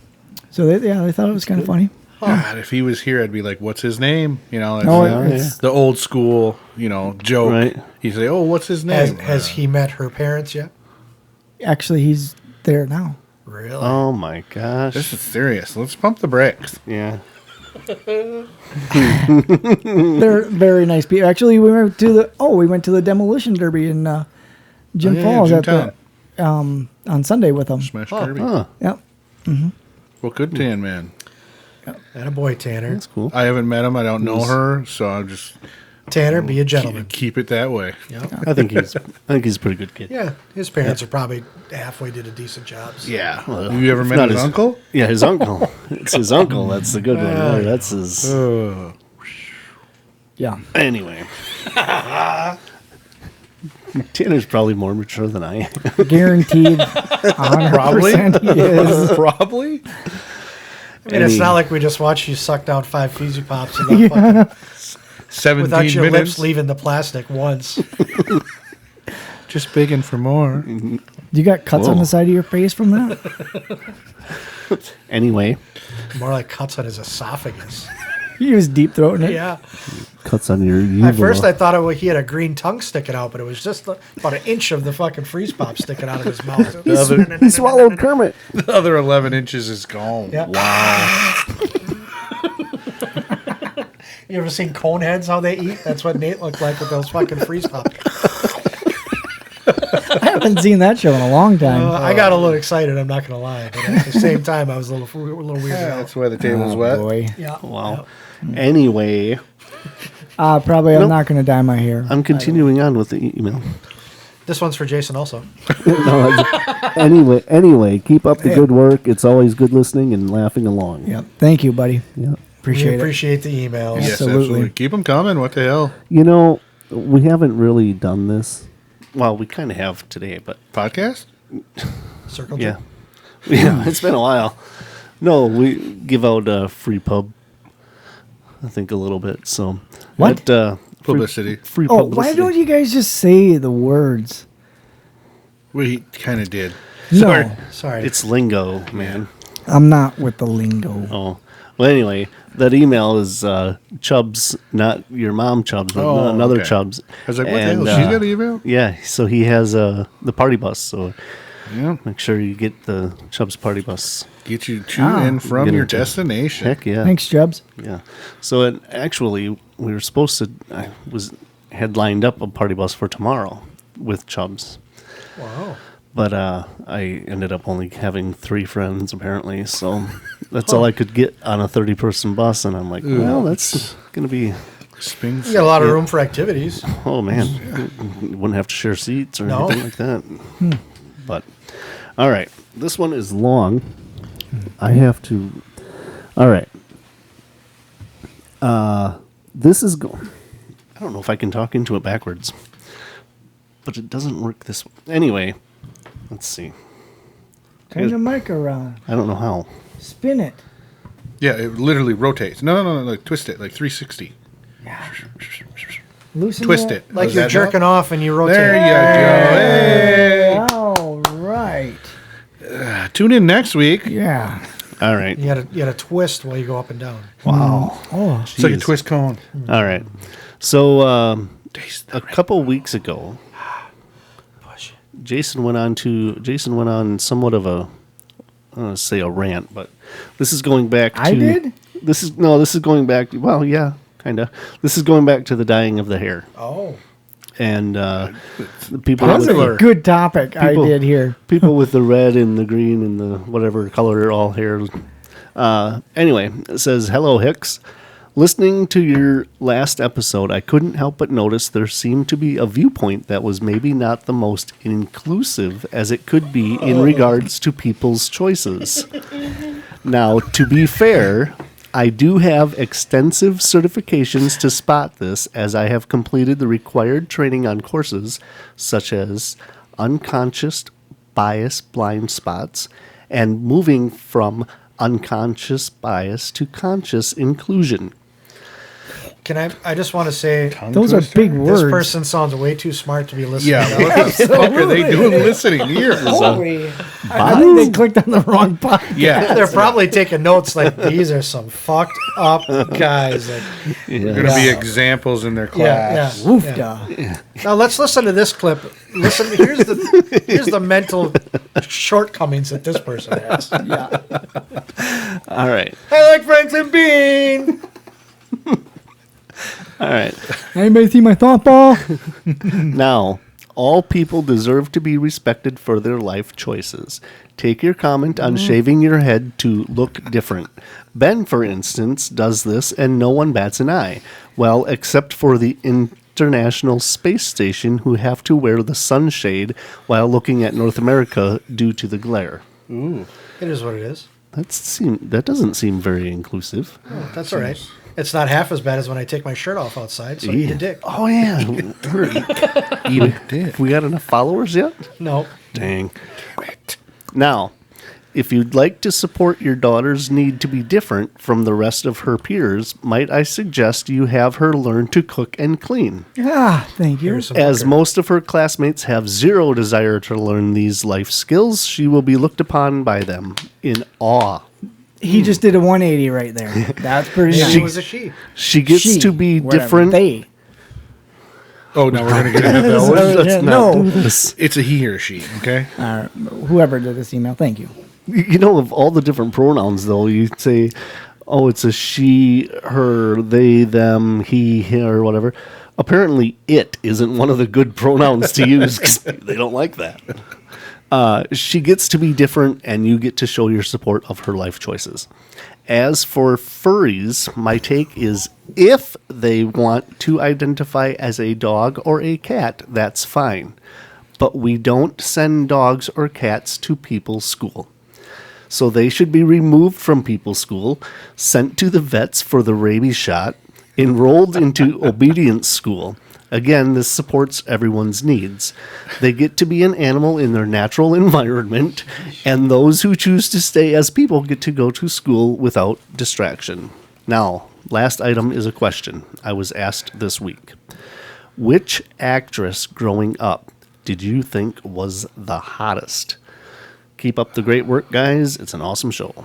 so they thought it was kind of funny. God, if he was here, I'd be like, "What's his name?" You know, No, it's the old school, joke. Right. He'd say, "Oh, what's his name?" Has he met her parents yet? Actually, he's there now. Really? Oh my gosh. This is serious. Let's pump the brakes. Yeah. They're very nice people. Actually, we went to the demolition derby in Jim Oh, yeah, Falls Jim on Sunday with them. Smash Derby. Huh. Yep. Well, good Tan Man. And a boy, Tanner. That's cool. I haven't met him. I don't know her, so I'm just Tanner, be a gentleman. keep it that way. Yep. I think he's a pretty good kid. Yeah, his parents are probably halfway did a decent job. So. Yeah. Well, Have you ever if met not his uncle? Yeah, his uncle. It's his uncle. That's the good one. There. That's his. Yeah. Anyway. Tanner's probably more mature than I am. Guaranteed. 100% he is. Probably. I mean, it's not like we just watched you suck down 5 Fizzy Pops without 17 your minutes. lips leaving the plastic once. Just begging for more. You got cuts on Whoa. the side of your face from that? Anyway, More like cuts on his esophagus. He was deep throating it. Yeah. cuts on your. At first, I thought he had a green tongue sticking out, but it was just about an inch of the fucking freeze pop sticking out of his mouth. He swallowed Kermit. The other 11 inches is gone. Yeah. Wow. You ever seen Coneheads, how they eat? That's what Nate looked like with those fucking freeze pops. I haven't seen that show in a long time. I got a little excited, I'm not going to lie. But at the same time, I was a little weirded Yeah, out. that's why the table's wet. Boy. Yeah. Wow. Anyway, Probably I'm not going to dye my hair. I'm continuing on with the email. This one's for Jason also. Anyway, keep up the good work. It's always good listening and laughing along. Yep. Thank you, buddy. Yeah. Appreciate We it. appreciate the emails. Yes, Absolutely. absolutely. Keep them coming. What the hell? You know, we haven't really done this. Well, we kind of have today, but Podcast? Circle yeah. jerk. Yeah, it's been a while. No, we give out free pub. I think a little bit. So What? Publicity. Free Oh, publicity. why don't you guys just say the words? We kind of did. No, Sorry. It's lingo, man. I'm not with the lingo. Oh, well. Anyway, that email is Chubbs, not your mom Chubbs, but Oh, another okay. Chubbs. I was like, what And, the hell? She's got an email? Yeah, so he has the party bus. So Yeah. make sure you get the Chubbs party bus. Get you to and from Get your into- destination. Heck yeah. Thanks, Jubs. Yeah. So actually, we were supposed to. Had lined up a party bus for tomorrow with Chubbs, Wow. but I ended up only having 3 friends apparently. So that's all I could get on a 30-person bus, and I'm like, well, that's gonna be. Spins. You got a lot of room for activities. Oh man, you wouldn't have to share seats or No. anything like that. But all right, this one is long. I have to. All right. This is I don't know if I can talk into it backwards, but it doesn't work this way. Anyway, let's see. Turn the mic around. I don't know how. Spin it. Yeah, it literally rotates. No, like twist it, like 360. Loosen Twist it. Like Does you're that jerking off and you rotate. There you go. Hey. All right. Tune in next week. Yeah. All right. You got to twist while you go up and down. Wow. Oh. It's like a Jeez. twist cone. All right. So a couple weeks ago, Jason went on somewhat of a, I don't want to say a rant, but this is going back to. I did? This is going back. Well, yeah, kind of. This is going back to the dyeing of the hair, Oh. and the people That's Popular. a good topic I People- did here. people with the red and the green and the whatever color all hair. Anyway, it says, "Hello, Hicks. Listening to your last episode, I couldn't help but notice there seemed to be a viewpoint that was maybe not the most inclusive as it could be in regards to people's choices. Now, to be fair, I do have extensive certifications to spot this, as I have completed the required training on courses such as unconscious bias blind spots, and moving from unconscious bias to conscious inclusion. I just want to say, Those are big words. this person sounds way too smart to be listening. Yeah, to what the fuck are they doing listening here? Holy. I think they clicked on the wrong button. Yeah, They're probably taking notes like, these are some fucked up guys. Like, they're going to be examples in their class. Woof Yeah. Now let's listen to this clip. Listen, here's the mental shortcomings that this person has. All right. I like Franklin Bean. All right. Anybody see my thought ball? Now, all people deserve to be respected for their life choices. Take your comment on shaving your head to look different. Ben, for instance, does this and no one bats an eye. Well, except for the International Space Station who have to wear the sunshade while looking at North America due to the glare. It is what it is. That doesn't seem very inclusive. Oh, that's all right. It's not half as bad as when I take my shirt off outside, so eat a dick. Oh, yeah. Eat a dick. We got enough followers yet? No. Dang. Damn it. Now, if you'd like to support your daughter's need to be different from the rest of her peers, might I suggest you have her learn to cook and clean? Thank you. Here's some As liquor. most of her classmates have zero desire to learn these life skills, she will be looked upon by them in awe. He just did a 180 right there. That's pretty She nice. was a she. She gets She, to be whatever, different. They. Oh, now we're going to get into those. Let's not no. do this. It's a he or she, okay? Whoever did this email, thank you. You know, of all the different pronouns, though, you say, oh, it's a she, her, they, them, he, her, whatever. Apparently, it isn't one of the good pronouns to use because they don't like that. She gets to be different, and you get to show your support of her life choices. As for furries, my take is if they want to identify as a dog or a cat, that's fine. But we don't send dogs or cats to people's school. So they should be removed from people's school, sent to the vets for the rabies shot, enrolled into obedience school. Again, this supports everyone's needs. They get to be an animal in their natural environment, and those who choose to stay as people get to go to school without distraction. Now, last item is a question I was asked this week. Which actress growing up did you think was the hottest? Keep up the great work, guys. It's an awesome show.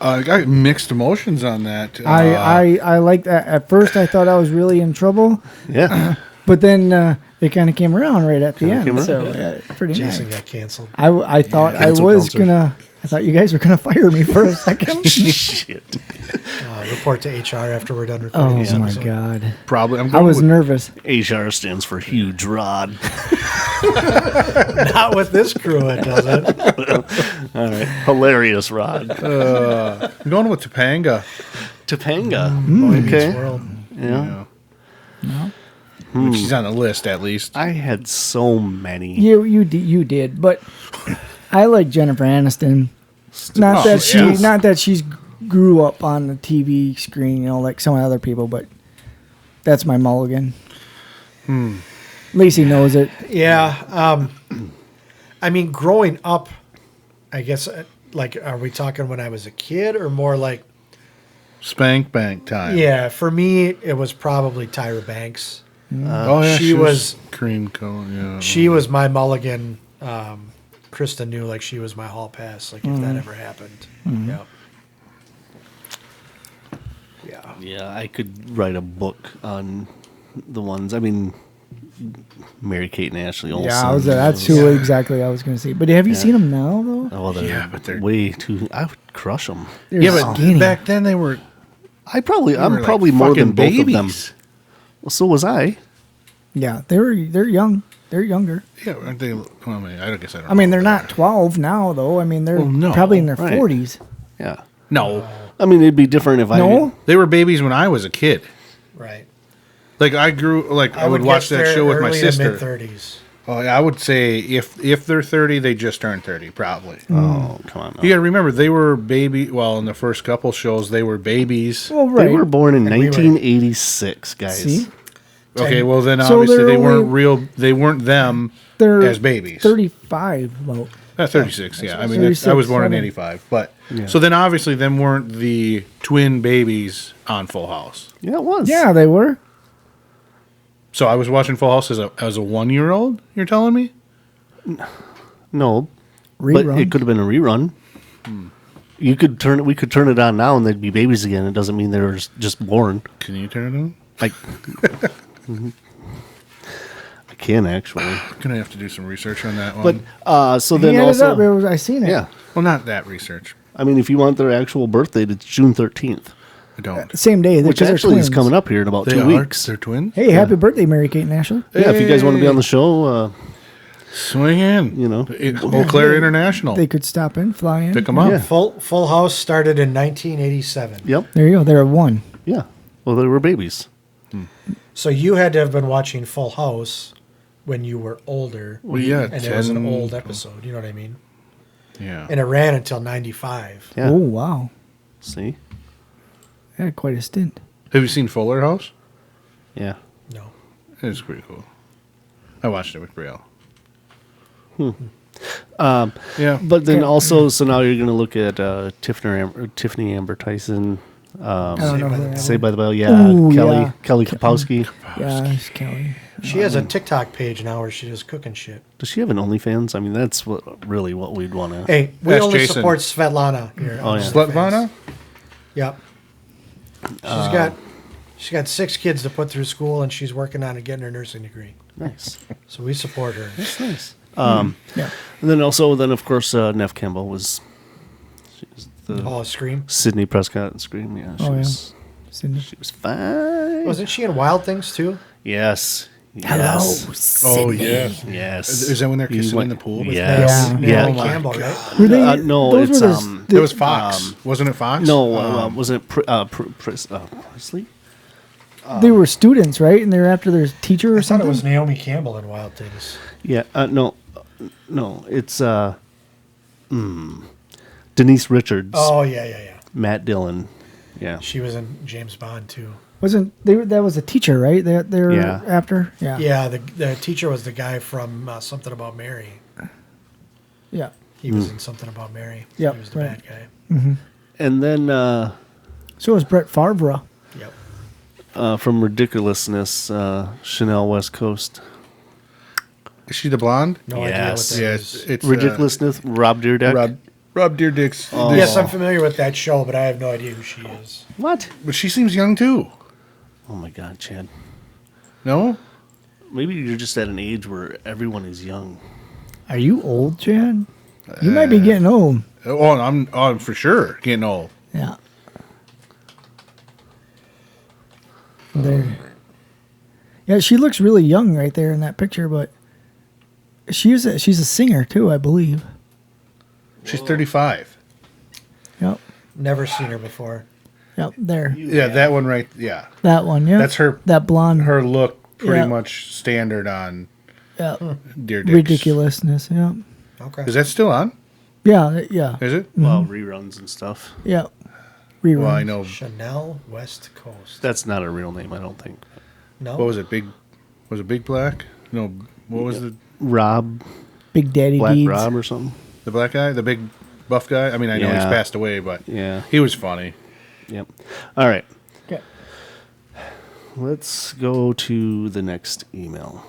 I got mixed emotions on that. I like that. At first, I thought I was really in trouble, Yeah. but then it kind of came around right at the Kinda end. came So around. pretty Jason nice. got canceled. I thought I cancel was culture. I thought you guys were gonna fire me for a second. Shit. Report to HR after we're done recording Oh this my episode. god! Probably. I'm I going was with nervous. HR stands for huge rod. Not with this crew, it doesn't. All right. Hilarious rod. I'm going with Topanga. Topanga. Okay. World. Yeah. She's on the list at least. I had so many. You did, but I like Jennifer Aniston. Not that she's grew up on the TV screen, like some other people, but that's my mulligan. Lacey knows it. Yeah. I mean, growing up, I guess, like, are we talking when I was a kid or more like, Spank bank time. yeah, for me, it was probably Tyra Banks. Oh yeah, she was cream cone. Yeah. She was my mulligan. Krista knew like she was my hall pass. Like if that ever happened. Yep. Yeah. Yeah, I could write a book on the ones. I mean, Mary Kate and Ashley Olsen. Yeah, that's who exactly I was going to say. But have you seen them now though? Oh, they're Yeah, but they're- way too. I would crush them. They're Yeah, but skinny. back then they were. I'm like probably more than fucking both of them. babies. Well, so was I. Yeah, they're young. They're younger. Yeah, aren't they? Well, I mean, I guess I don't. I mean, know. they're not 12 now though. I mean, they're Well, no, probably in their right. 40s. Yeah. No, I mean, it'd be different if No, they were babies when I was a kid. Right. Like I grew. Like I would watch that show with my sister. Mid-30s. Oh, yeah, I would say if they're 30, they just turned 30, probably. Oh, come on. You got to remember they were baby. Well, in the first couple shows, they were babies. well, right. They were born in And we were- 1986, guys. See? Okay, well then So obviously they're they weren't only- real. They weren't them They're as babies. 35 about. 36. Yeah, I mean 36, I was born in 7. '85, but so then obviously them weren't the twin babies on Full House. Yeah, it was. Yeah, they were. So I was watching Full House as a 1-year-old. You're telling me? No, but Rerun. it could have been a rerun. You could turn it. We could turn it on now, and they'd be babies again. It doesn't mean they were just born. Can you turn it on? Like, I can actually. I'm gonna have to do some research on that But one. so He then had it also, up. It was, I seen it. yeah. Well, not that research. I mean, if you want their actual birth date, it's June 13th, I don't. Same day. which because they're actually is twins. coming up here in about They 2 are. weeks. They're twins. Hey, happy birthday, Mary Kate and Ashley. Yeah, if you guys want to be on the show, Swing in. You know. Eau Claire International. They could stop in, fly in. Pick them up. Yeah. Full House started in 1987. yep, There you go. They're one. yeah. Well, they were babies. So you had to have been watching Full House when you were older. Well, yeah, And it was an 10 old episode. You know what I mean? Yeah. And it ran until 95. Yeah. Oh, wow. See, They had quite a stint. Have you seen Fuller House? yeah. No. It's pretty cool. I watched it with Brielle. Yeah. But then Okay. also, so now you're going to look at Tiffany Amber Tyson, I don't know who that is. Saved by the Bell. Yeah, Ooh, Kelly yeah. Kelly Kapowski. Yeah, it's Kelly. She has a TikTok page now where she does cooking shit. Does she have an OnlyFans? I mean, that's what we'd want to. Hey, we That's only Jason. support Svetlana here. Oh, on yeah. OnlyFans. Slutvana? Yep. She's got 6 kids to put through school, and she's working on getting her nursing degree. Nice. So we support her. That's nice. Yeah. And then also, of course, Neff Campbell was the Oh, Scream. Sydney Prescott and Scream. Yeah, Oh, yeah. she was fine. Wasn't she in Wild Things too? Yes. Hello, Yes. Oh, yeah. Yes. Is that when they're kissing in the pool? Yes. Yeah. Yeah. Naomi Campbell, right? Were they? No, those it's were the, It was Fox. Wasn't it Fox? No, wasn't it Presley? they were students, right? And they were after their teacher or I thought something. it was Naomi Campbell in Wild Things. Yeah. No, it's Denise Richards, Oh yeah. Matt Dillon. Yeah. She was in James Bond too. Wasn't they? That was a teacher, right? They were Yeah. after. Yeah. Yeah, the teacher was the guy from Something About Mary. Yeah. He was in Something About Mary. Yep, He was the right. bad guy. And then So was Brett Favre. Yep. from Ridiculousness, Chanel West Coast. Is she the blonde? No idea what Yes. that Yeah, is. it's Ridiculousness, Rob Dyrdek. Rob Dyrdek's. Yes, I'm familiar with that show, but I have no idea who she is. What? But she seems young too. Oh my God, Chad. No? Maybe you're just at an age where everyone is young. Are you old, Chad? You might be getting old. Oh, I'm for sure getting old. Yeah. There. Yeah, she looks really young right there in that picture, but she's a singer too, I believe. She's 35. Yep. Never seen her before. Yep. There. Yeah, that one right. Yeah, That one. Yeah. that's her. That blonde. Her look pretty Yeah. much standard on Yeah. Dyrdek's. Ridiculousness. Yeah. Okay. Is that still on? Yeah. Yeah. Is it? Well, reruns and stuff. Yeah. Rerun. Well, I know. Chanel West Coast. That's not a real name, I don't think. No. What was it? Was it Big Black? No. What was Rob, Big Daddy Black Deeds. Rob or something. the black guy? The big buff guy? I mean, I know he's Yeah. passed away, but Yeah. he was funny. Yep. All right. Okay. Let's go to the next email.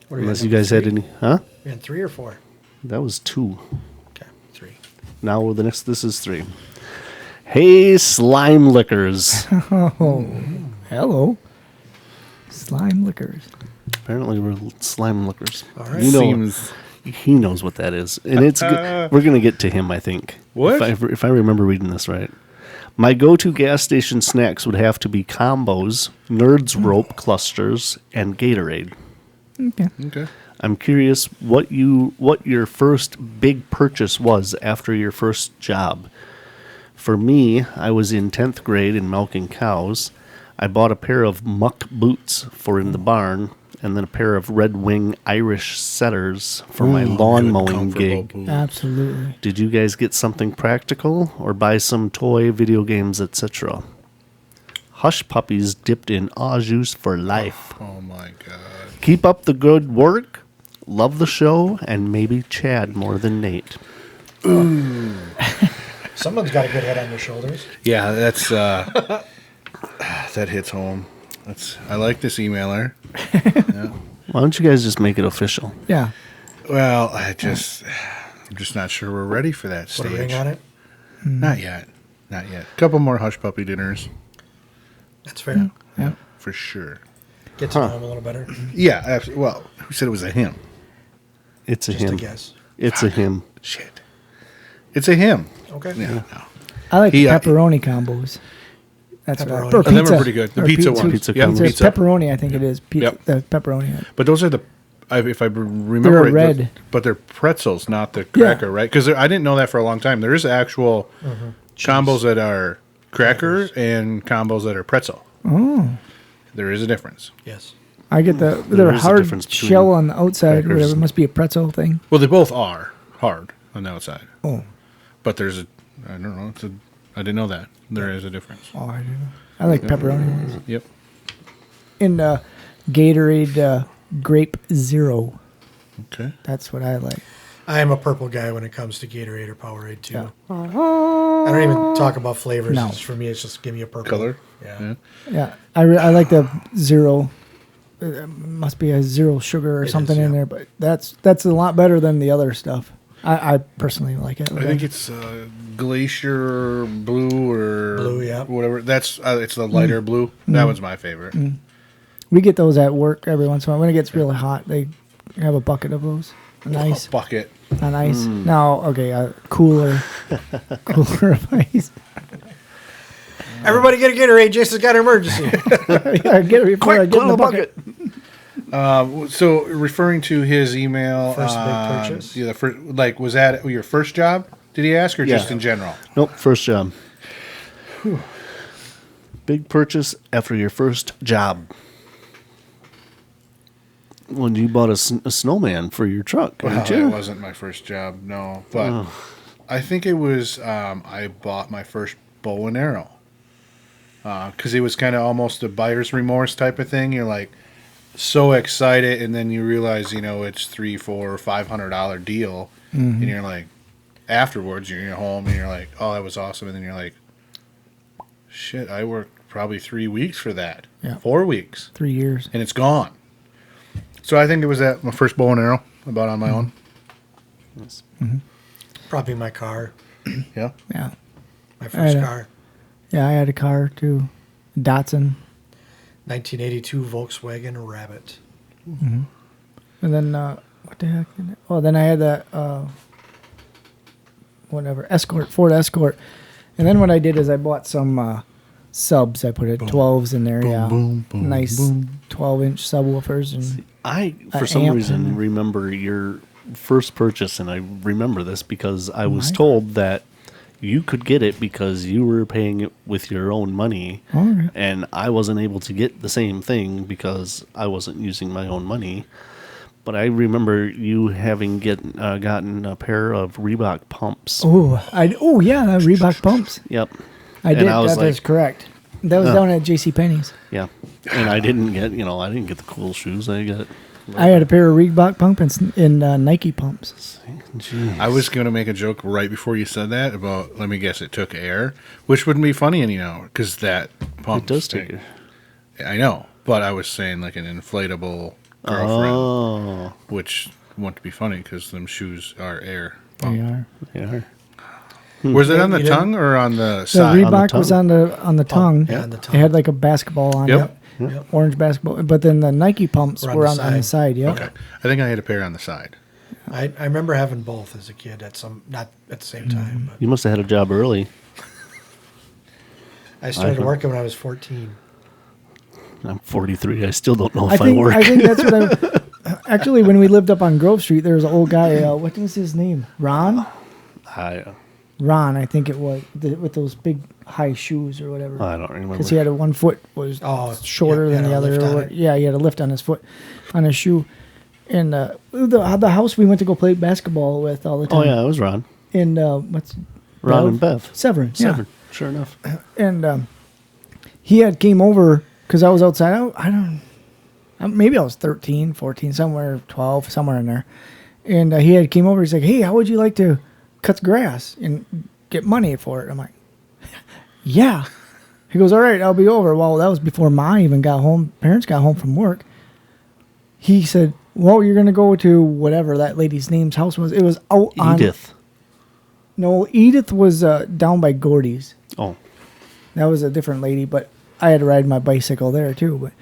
What are Unless at, you guys had any, huh? You had 3 or 4? That was 2. Okay, 3. Now the next, this is 3. Hey, slime lickers. Oh. Hello. Slime liquors. Apparently we're slime lickers. All right. You know, Seems- he knows what that is, and it's good. We're gonna get to him, I think. What? If I remember reading this right. My go-to gas station snacks would have to be combos, Nerds rope clusters, and Gatorade. Okay. Okay. I'm curious what your first big purchase was after your first job. For me, I was in 10th grade and milking cows. I bought a pair of muck boots for in the barn, and then a pair of Red Wing Irish setters for my lawn Good, mowing comfortable gig. boots. Absolutely. Did you guys get something practical or buy some toy, video games, etc.? Hush puppies dipped in au juice for life. Oh my god. Keep up the good work. Love the show, and maybe Chad more than Nate. Someone's got a good head on their shoulders. Yeah, that's that hits home. I like this emailer. Yeah. Why don't you guys just make it official? Yeah. Well, I'm just not sure we're ready for that Put stage. a ring on it. Not yet. A couple more hush puppy dinners That's fair. Yeah. for sure. Get to know him a little better. Yeah, absolutely. Well, who said it was a him? It's a Just him. a guess. It's a him. Shit. It's a him. Okay. Yeah. No. I like He, the pepperoni combos. That's what I Pepperoni. or Oh, them are pizza. pretty good. The Or pizza ones. Pizza Yep, combos. It's pizza. pepperoni, I think it is. Yep. The pepperoni. But those are if I remember They're right, red. but they're pretzels, not the cracker, Yeah. right? Because I didn't know that for a long time. There is actual combos that are cracker and combos that are pretzel. Oh. There is a difference. Yes. I get they're is a hard difference between shell on the outside, crackers or whatever. It and- must be a pretzel thing. Well, they both are hard on the outside. Oh. But there's I don't know. I didn't know that. There is a difference. Oh, I do. I like pepperoni ones. Yep. And Gatorade Grape Zero. Okay. That's what I like. I am a purple guy when it comes to Gatorade or Powerade too. Yeah. I don't even talk about flavors. No. For me, it's just give me a purple Color. Yeah. Yeah, I like the zero. Must be a zero sugar or It something is, in yeah. there, but that's a lot better than the other stuff. I personally like it. I think it's glacier blue or Blue, yeah. whatever. That's it's the lighter blue. That one's my favorite. We get those at work every once in a while. When it gets really hot, they have a bucket of those. Nice, Bucket. on ice. Now, okay, cooler of ice. Everybody get a Gatorade. Jason's got an emergency. Yeah, get it before I get in the bucket. So referring to his email, First big purchase? Yeah, was that your first job? Did he ask, or Yeah. just in general? Nope, first job. Big purchase after your first job. When you bought a snowman for your truck, Well, didn't it you? wasn't my first job, no. But I think it was. I bought my first bow and arrow because it was kind of almost a buyer's remorse type of thing. You're like so excited, and then you realize it's $300, $400, $500 deal, and you're like, afterwards you're home and you're like, oh, that was awesome, and then you're like, shit, I worked probably 3 weeks for that, Yeah. 4 weeks, 3 years. and it's gone. So I think it was my first bow and arrow I bought on my own. Probably my car. Yeah. Yeah, My first I know. car. yeah. I had a car too, Datsun, 1982 Volkswagen Rabbit. and then what the heck? Oh, then I had that whatever Ford Escort, and then what I did is I bought some subs. I put 12s in there. Nice 12-inch subwoofers and. I, for A some amp. reason, remember your first purchase, and I remember this because I was told that you could get it because you were paying it with your own money, Okay. and I wasn't able to get the same thing because I wasn't using my own money. But I remember you having gotten a pair of Reebok pumps. Oh yeah, the Reebok pumps. Yep. I And did. I was That like- is correct. That was down at J.C. Penney's. Yeah. And I didn't get, I didn't get the cool shoes. I got. I had a pair of Reebok pumps and Nike pumps. Geez. I was going to make a joke right before you said that about, let me guess, it took air, which wouldn't be funny anyhow, because that pump It does take it. I know, but I was saying like an inflatable girlfriend, Oh, which wouldn't be funny because them shoes are air. They are. they are. Was it on the You didn't- tongue or on the The side? Reebok was on the tongue. yeah, on the tongue. It had like a basketball on Yep. it, orange basketball. But then the Nike pumps Were on were the on the side. Yeah. Okay, I think I had a pair on the side. I remember having both as a kid not at the same time. But You must have had a job early. I started I- working when I was 14. I'm 43. I still don't know I if I, think work. I think that's what I. Actually, when we lived up on Grove Street, there was an old guy. What was his name? Ron. Ron, I think it was, with those big high shoes or whatever. I don't remember. Because he had one foot was shorter yeah, than had the a other. lift on Or, it. yeah, he had a lift on his foot, on his shoe. And the house we went to go play basketball with all the time. Oh yeah, it was Ron. And what's Ron and Bev. Severin. Yeah. Sure enough. And he had came over because I was outside. I don't maybe I was 13, 14, somewhere 12, somewhere in there. And he had came over. He's like, hey, how would you like to cut the grass and get money for it? I'm like, yeah. He goes, all right, I'll be over. Well, that was before Ma even got home. Parents got home from work. He said, well, you're going to go to whatever that lady's name's house was. It was out on... Edith. No, Edith was down by Gordy's. Oh. That was a different lady, but I had to ride my bicycle there too. But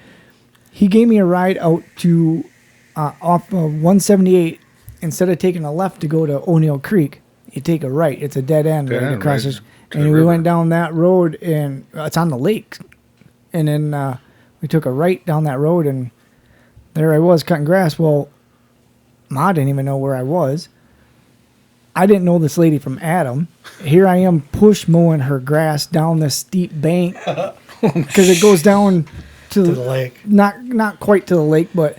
he gave me a ride out to off of 178. Instead of taking a left to go to O'Neill Creek, you take a right. It's a dead end right across this. And we went down that road, and it's on the lake. And then we took a right down that road, and there I was cutting grass. Well, Ma didn't even know where I was. I didn't know this lady from Adam. Here I am push mowing her grass down this steep bank because it goes down to the lake. Not quite to the lake, but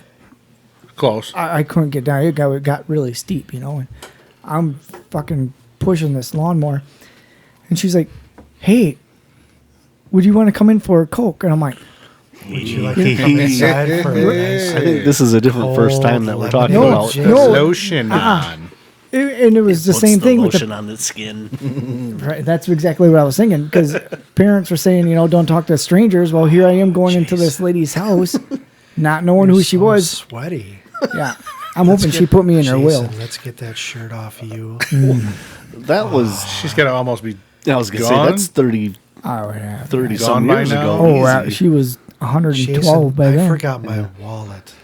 Close. I couldn't get down. It got really steep, And I'm fucking pushing this lawnmower. And she's like, hey, would you want to come in for a Coke? And I'm like, would you like to come inside for a nice... I think this is a different first time that we're talking about. Lotion on. And it was the Puts same thing with lotion on its skin. Right, that's exactly what I was thinking because parents were saying, don't talk to strangers. Well, here I am going into this lady's house, not knowing who she was. Sweaty. Yeah, I'm hoping she put me in her will. Let's get that shirt off of you. That was. She's got to almost be. I was gonna say gone? that's 30 Oh yeah, 30 Gone some by years now? ago. Oh, wow. Easy. She was 112 Jason, by then. I forgot my wallet.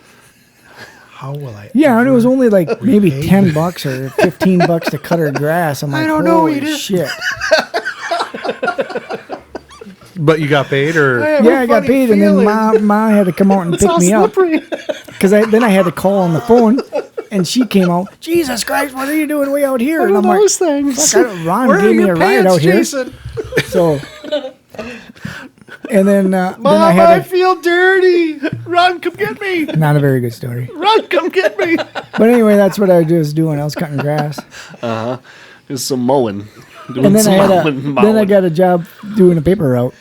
How will I? Yeah, and it was only like maybe repay $10 or $15 to cut her grass. I'm like, I don't know, holy Edith. shit. But you got paid, or Yeah, I got paid, and then Ma had to come out and pick me up because then I had to call on the phone, and she came out. Jesus Christ, what are you doing way out here? And I'm like, things. fuck, Ron gave me a ride out here. So, and then then I had to, feel dirty. Ron, come get me. not a very good story. Ron, come get me. But anyway, that's what I was doing. I was cutting grass, There's some mowing. Doing and then some I got a job doing a paper route.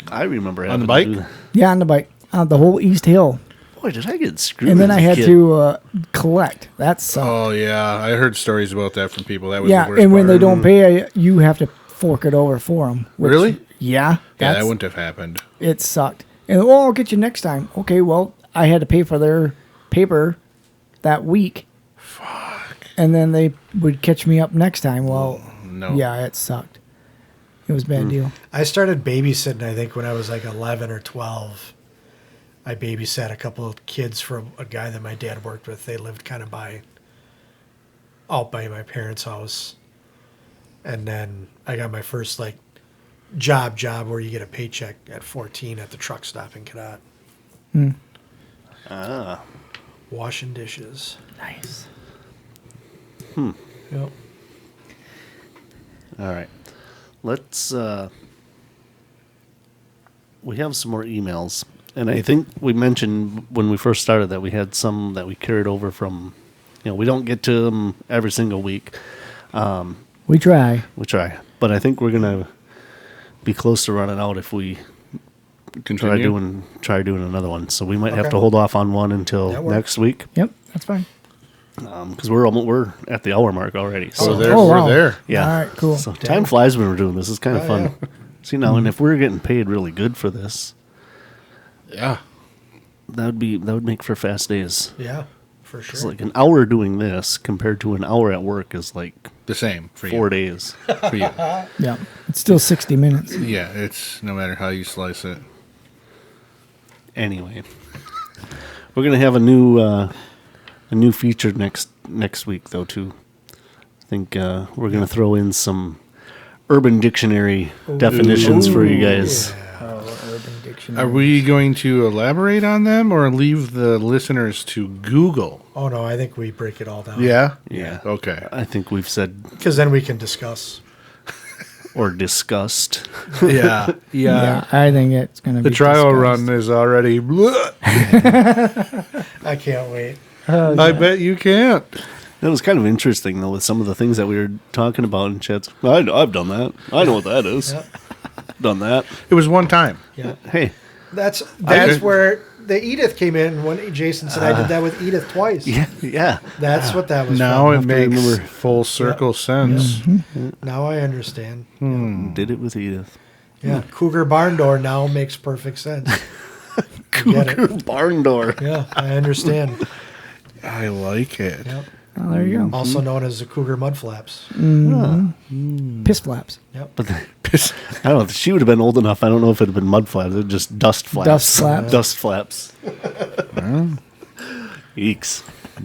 I remember on the having bike. to do that. Yeah, on the bike, on the whole East Hill, Boy, did I get screwed. and then as I a had kid. to collect. That's Oh yeah, I heard stories about that from people. That was yeah, the worst and when they part. don't pay, you have to fork it over for them. Really? Yeah. Yeah, that's- that wouldn't have happened. It sucked. And I'll get you next time. Okay, well, I had to pay for their paper that week. Fuck. And then they would catch me up next time. Well, No. yeah, it sucked. It was a bad deal. I started babysitting, I think, when I was like 11 or 12. I babysat a couple of kids for a guy that my dad worked with. They lived kind of out by my parents' house. And then I got my first like job where you get a paycheck at 14 at the truck stop in Cadott. Washing dishes. Nice. Yep. All right. Let's we have some more emails. And I think we mentioned when we first started that we had some that we carried over from, we don't get to them every single week. We try. We try. But I think we're going to be close to running out if we try doing another one. So we might have Okay. to hold off on one until That works. next week. Yep, that's fine. Because we're at the hour mark already. So wow. We're there. yeah. All right, cool. So time flies when we're doing this. It's kind of Oh, fun. yeah. See now, and if we're getting paid really good for this, Yeah. that would make for fast days. Yeah, for It's sure. like an hour doing this compared to an hour at work is like The same for 4 you. days. For you. Yeah, it's still 60 minutes. Yeah, it's no matter how you slice it. Anyway, we're gonna have a new feature next week though too. I think we're gonna throw in some Urban Dictionary definitions for you guys. Urban Dictionary. Are we going to elaborate on them or leave the listeners to Google? Oh, no, I think we break it all down. Yeah? Yeah. Okay. I think we've said Because then we can discuss. or discussed. Yeah. Yeah, I think it's going to be The trial discussed. run is already. I can't wait. I bet you can't. That was kind of interesting though with some of the things that we were talking about in chats. I've done that. I know what that is. done that. It was one time. Yeah. Hey, That's Okay. where the Edith came in when Jason said I did that with Edith twice. yeah. That's what that was Now from. it to makes remember. full circle sense. Now I understand. Did it with Edith. Yeah. Cougar barn door now makes perfect sense. I get it. Barn door. Yeah, I understand. I like it. Yep. Oh, there you go. Also known as the Cougar mud flaps. Piss flaps. Yep. But I don't know. If she would have been old enough. I don't know if it had been mud flaps. It just dust flaps. Dust flaps. Dust flaps. Eeks.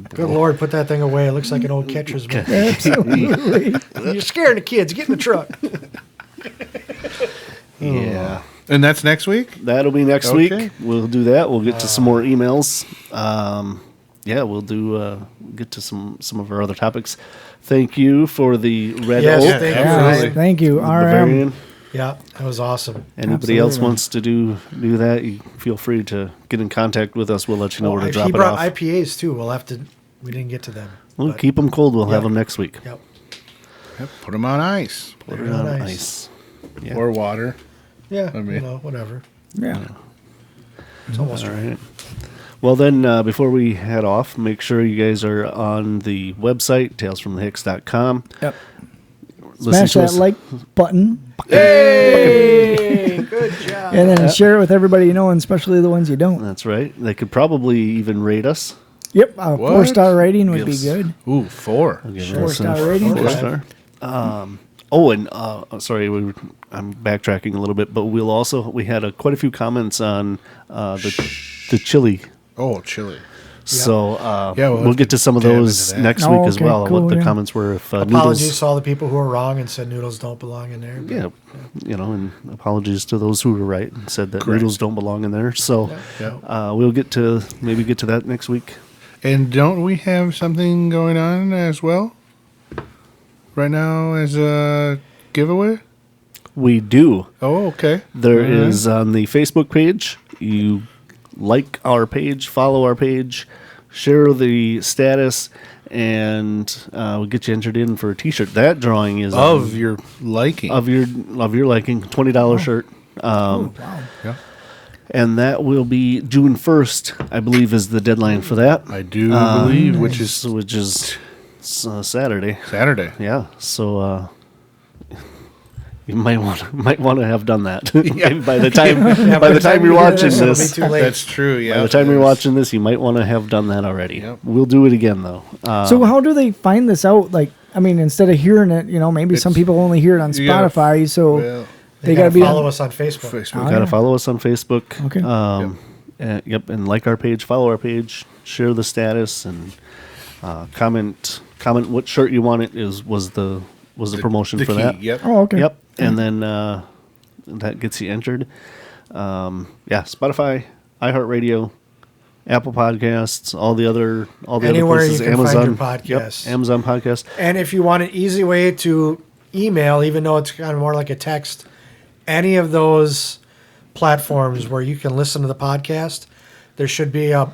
Good Lord, put that thing away. It looks like an old catcher's mitt. Absolutely. You're scaring the kids. Get in the truck. Yeah. And that's next week? That'll be next Okay. week. We'll do that. We'll get to some more emails. Yeah, we'll do get to some of our other topics. Thank you for the red Yes, oak. thank you. absolutely. Yes, thank you, RM. Bavarian. Yeah, that was awesome. Anybody else Absolutely. wants to do that, you feel free to get in contact with us. We'll let you know where to drop he it brought off. IPAs too. We'll have to. We didn't get to them. We'll but- keep them cold. We'll have Yeah. them next week. Yep. Yep, put them on ice Put They're it on nice. ice. Yeah. or water. Yeah. mean- Whatever. Yeah. It's almost All right. Well, then, before we head off, make sure you guys are on the website, talesfromthehicks.com. Yep. Listen Smash to that us. like button Hey, good job. and then share it with everybody you know, and especially the ones you don't. That's right. They could probably even rate us. Yep. A What? 4-star rating would Gives- be good. Ooh, 4. Give Sure. us a 4-star rating. 4-star. Sorry, I'm backtracking a little bit, but we had quite a few comments on the chili. Oh, chili. So Yeah, we'll get to some of dive into those that. next Oh, week as okay, well. cool, What the yeah. comments were if Apologies noodles. to all the people who were wrong and said noodles don't belong in there. but- Yeah, and apologies to those who were right and said that Correct. noodles don't belong in there. So Yeah. we'll get to that next week. And don't we have something going on as well? Right now as a giveaway? We do. Oh, okay. There All right. is on the Facebook page. You like our page, follow our page, share the status, and we'll get you entered in for a T-shirt. That drawing is Of your liking. of your liking, $20 shirt, Wow. Yeah. and that will be June 1st, I believe, is the deadline for that. I do believe, which is Saturday. Saturday. Yeah, so you might want to have done that. by the time you're you hear watching this, it'll be this. too late. That's true, yeah. By the time you're There's- watching this, you might want to have done that already. Yep. We'll do it again, though. So how do they find this out? Like, I mean, instead of hearing it, maybe some It's- people only hear it on you gotta- Spotify. So Well, they gotta got to be follow on, us on Facebook. Facebook. Oh, Got to yeah. follow us on Facebook. Okay. And like our page, follow our page, share the status, and comment what shirt you want. Was the promotion The for key, that. Yep. Oh, okay. Yep. And then that gets you entered. Spotify, iHeartRadio, Apple Podcasts, all the other Anywhere places, you can Amazon, find your podcasts. Yep, Amazon Podcast. And if you want an easy way to email, even though it's kind of more like a text, any of those platforms where you can listen to the podcast, there should be a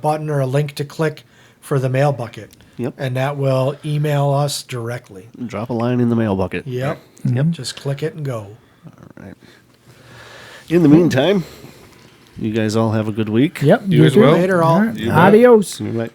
button or a link to click for the mail bucket. Yep. And that will email us directly. Drop a line in the mail bucket. Yep. Yep. Just click it and go. In the meantime, you guys all have a good week. Yep. You as too. well. Later, all. All right. Adios. Right.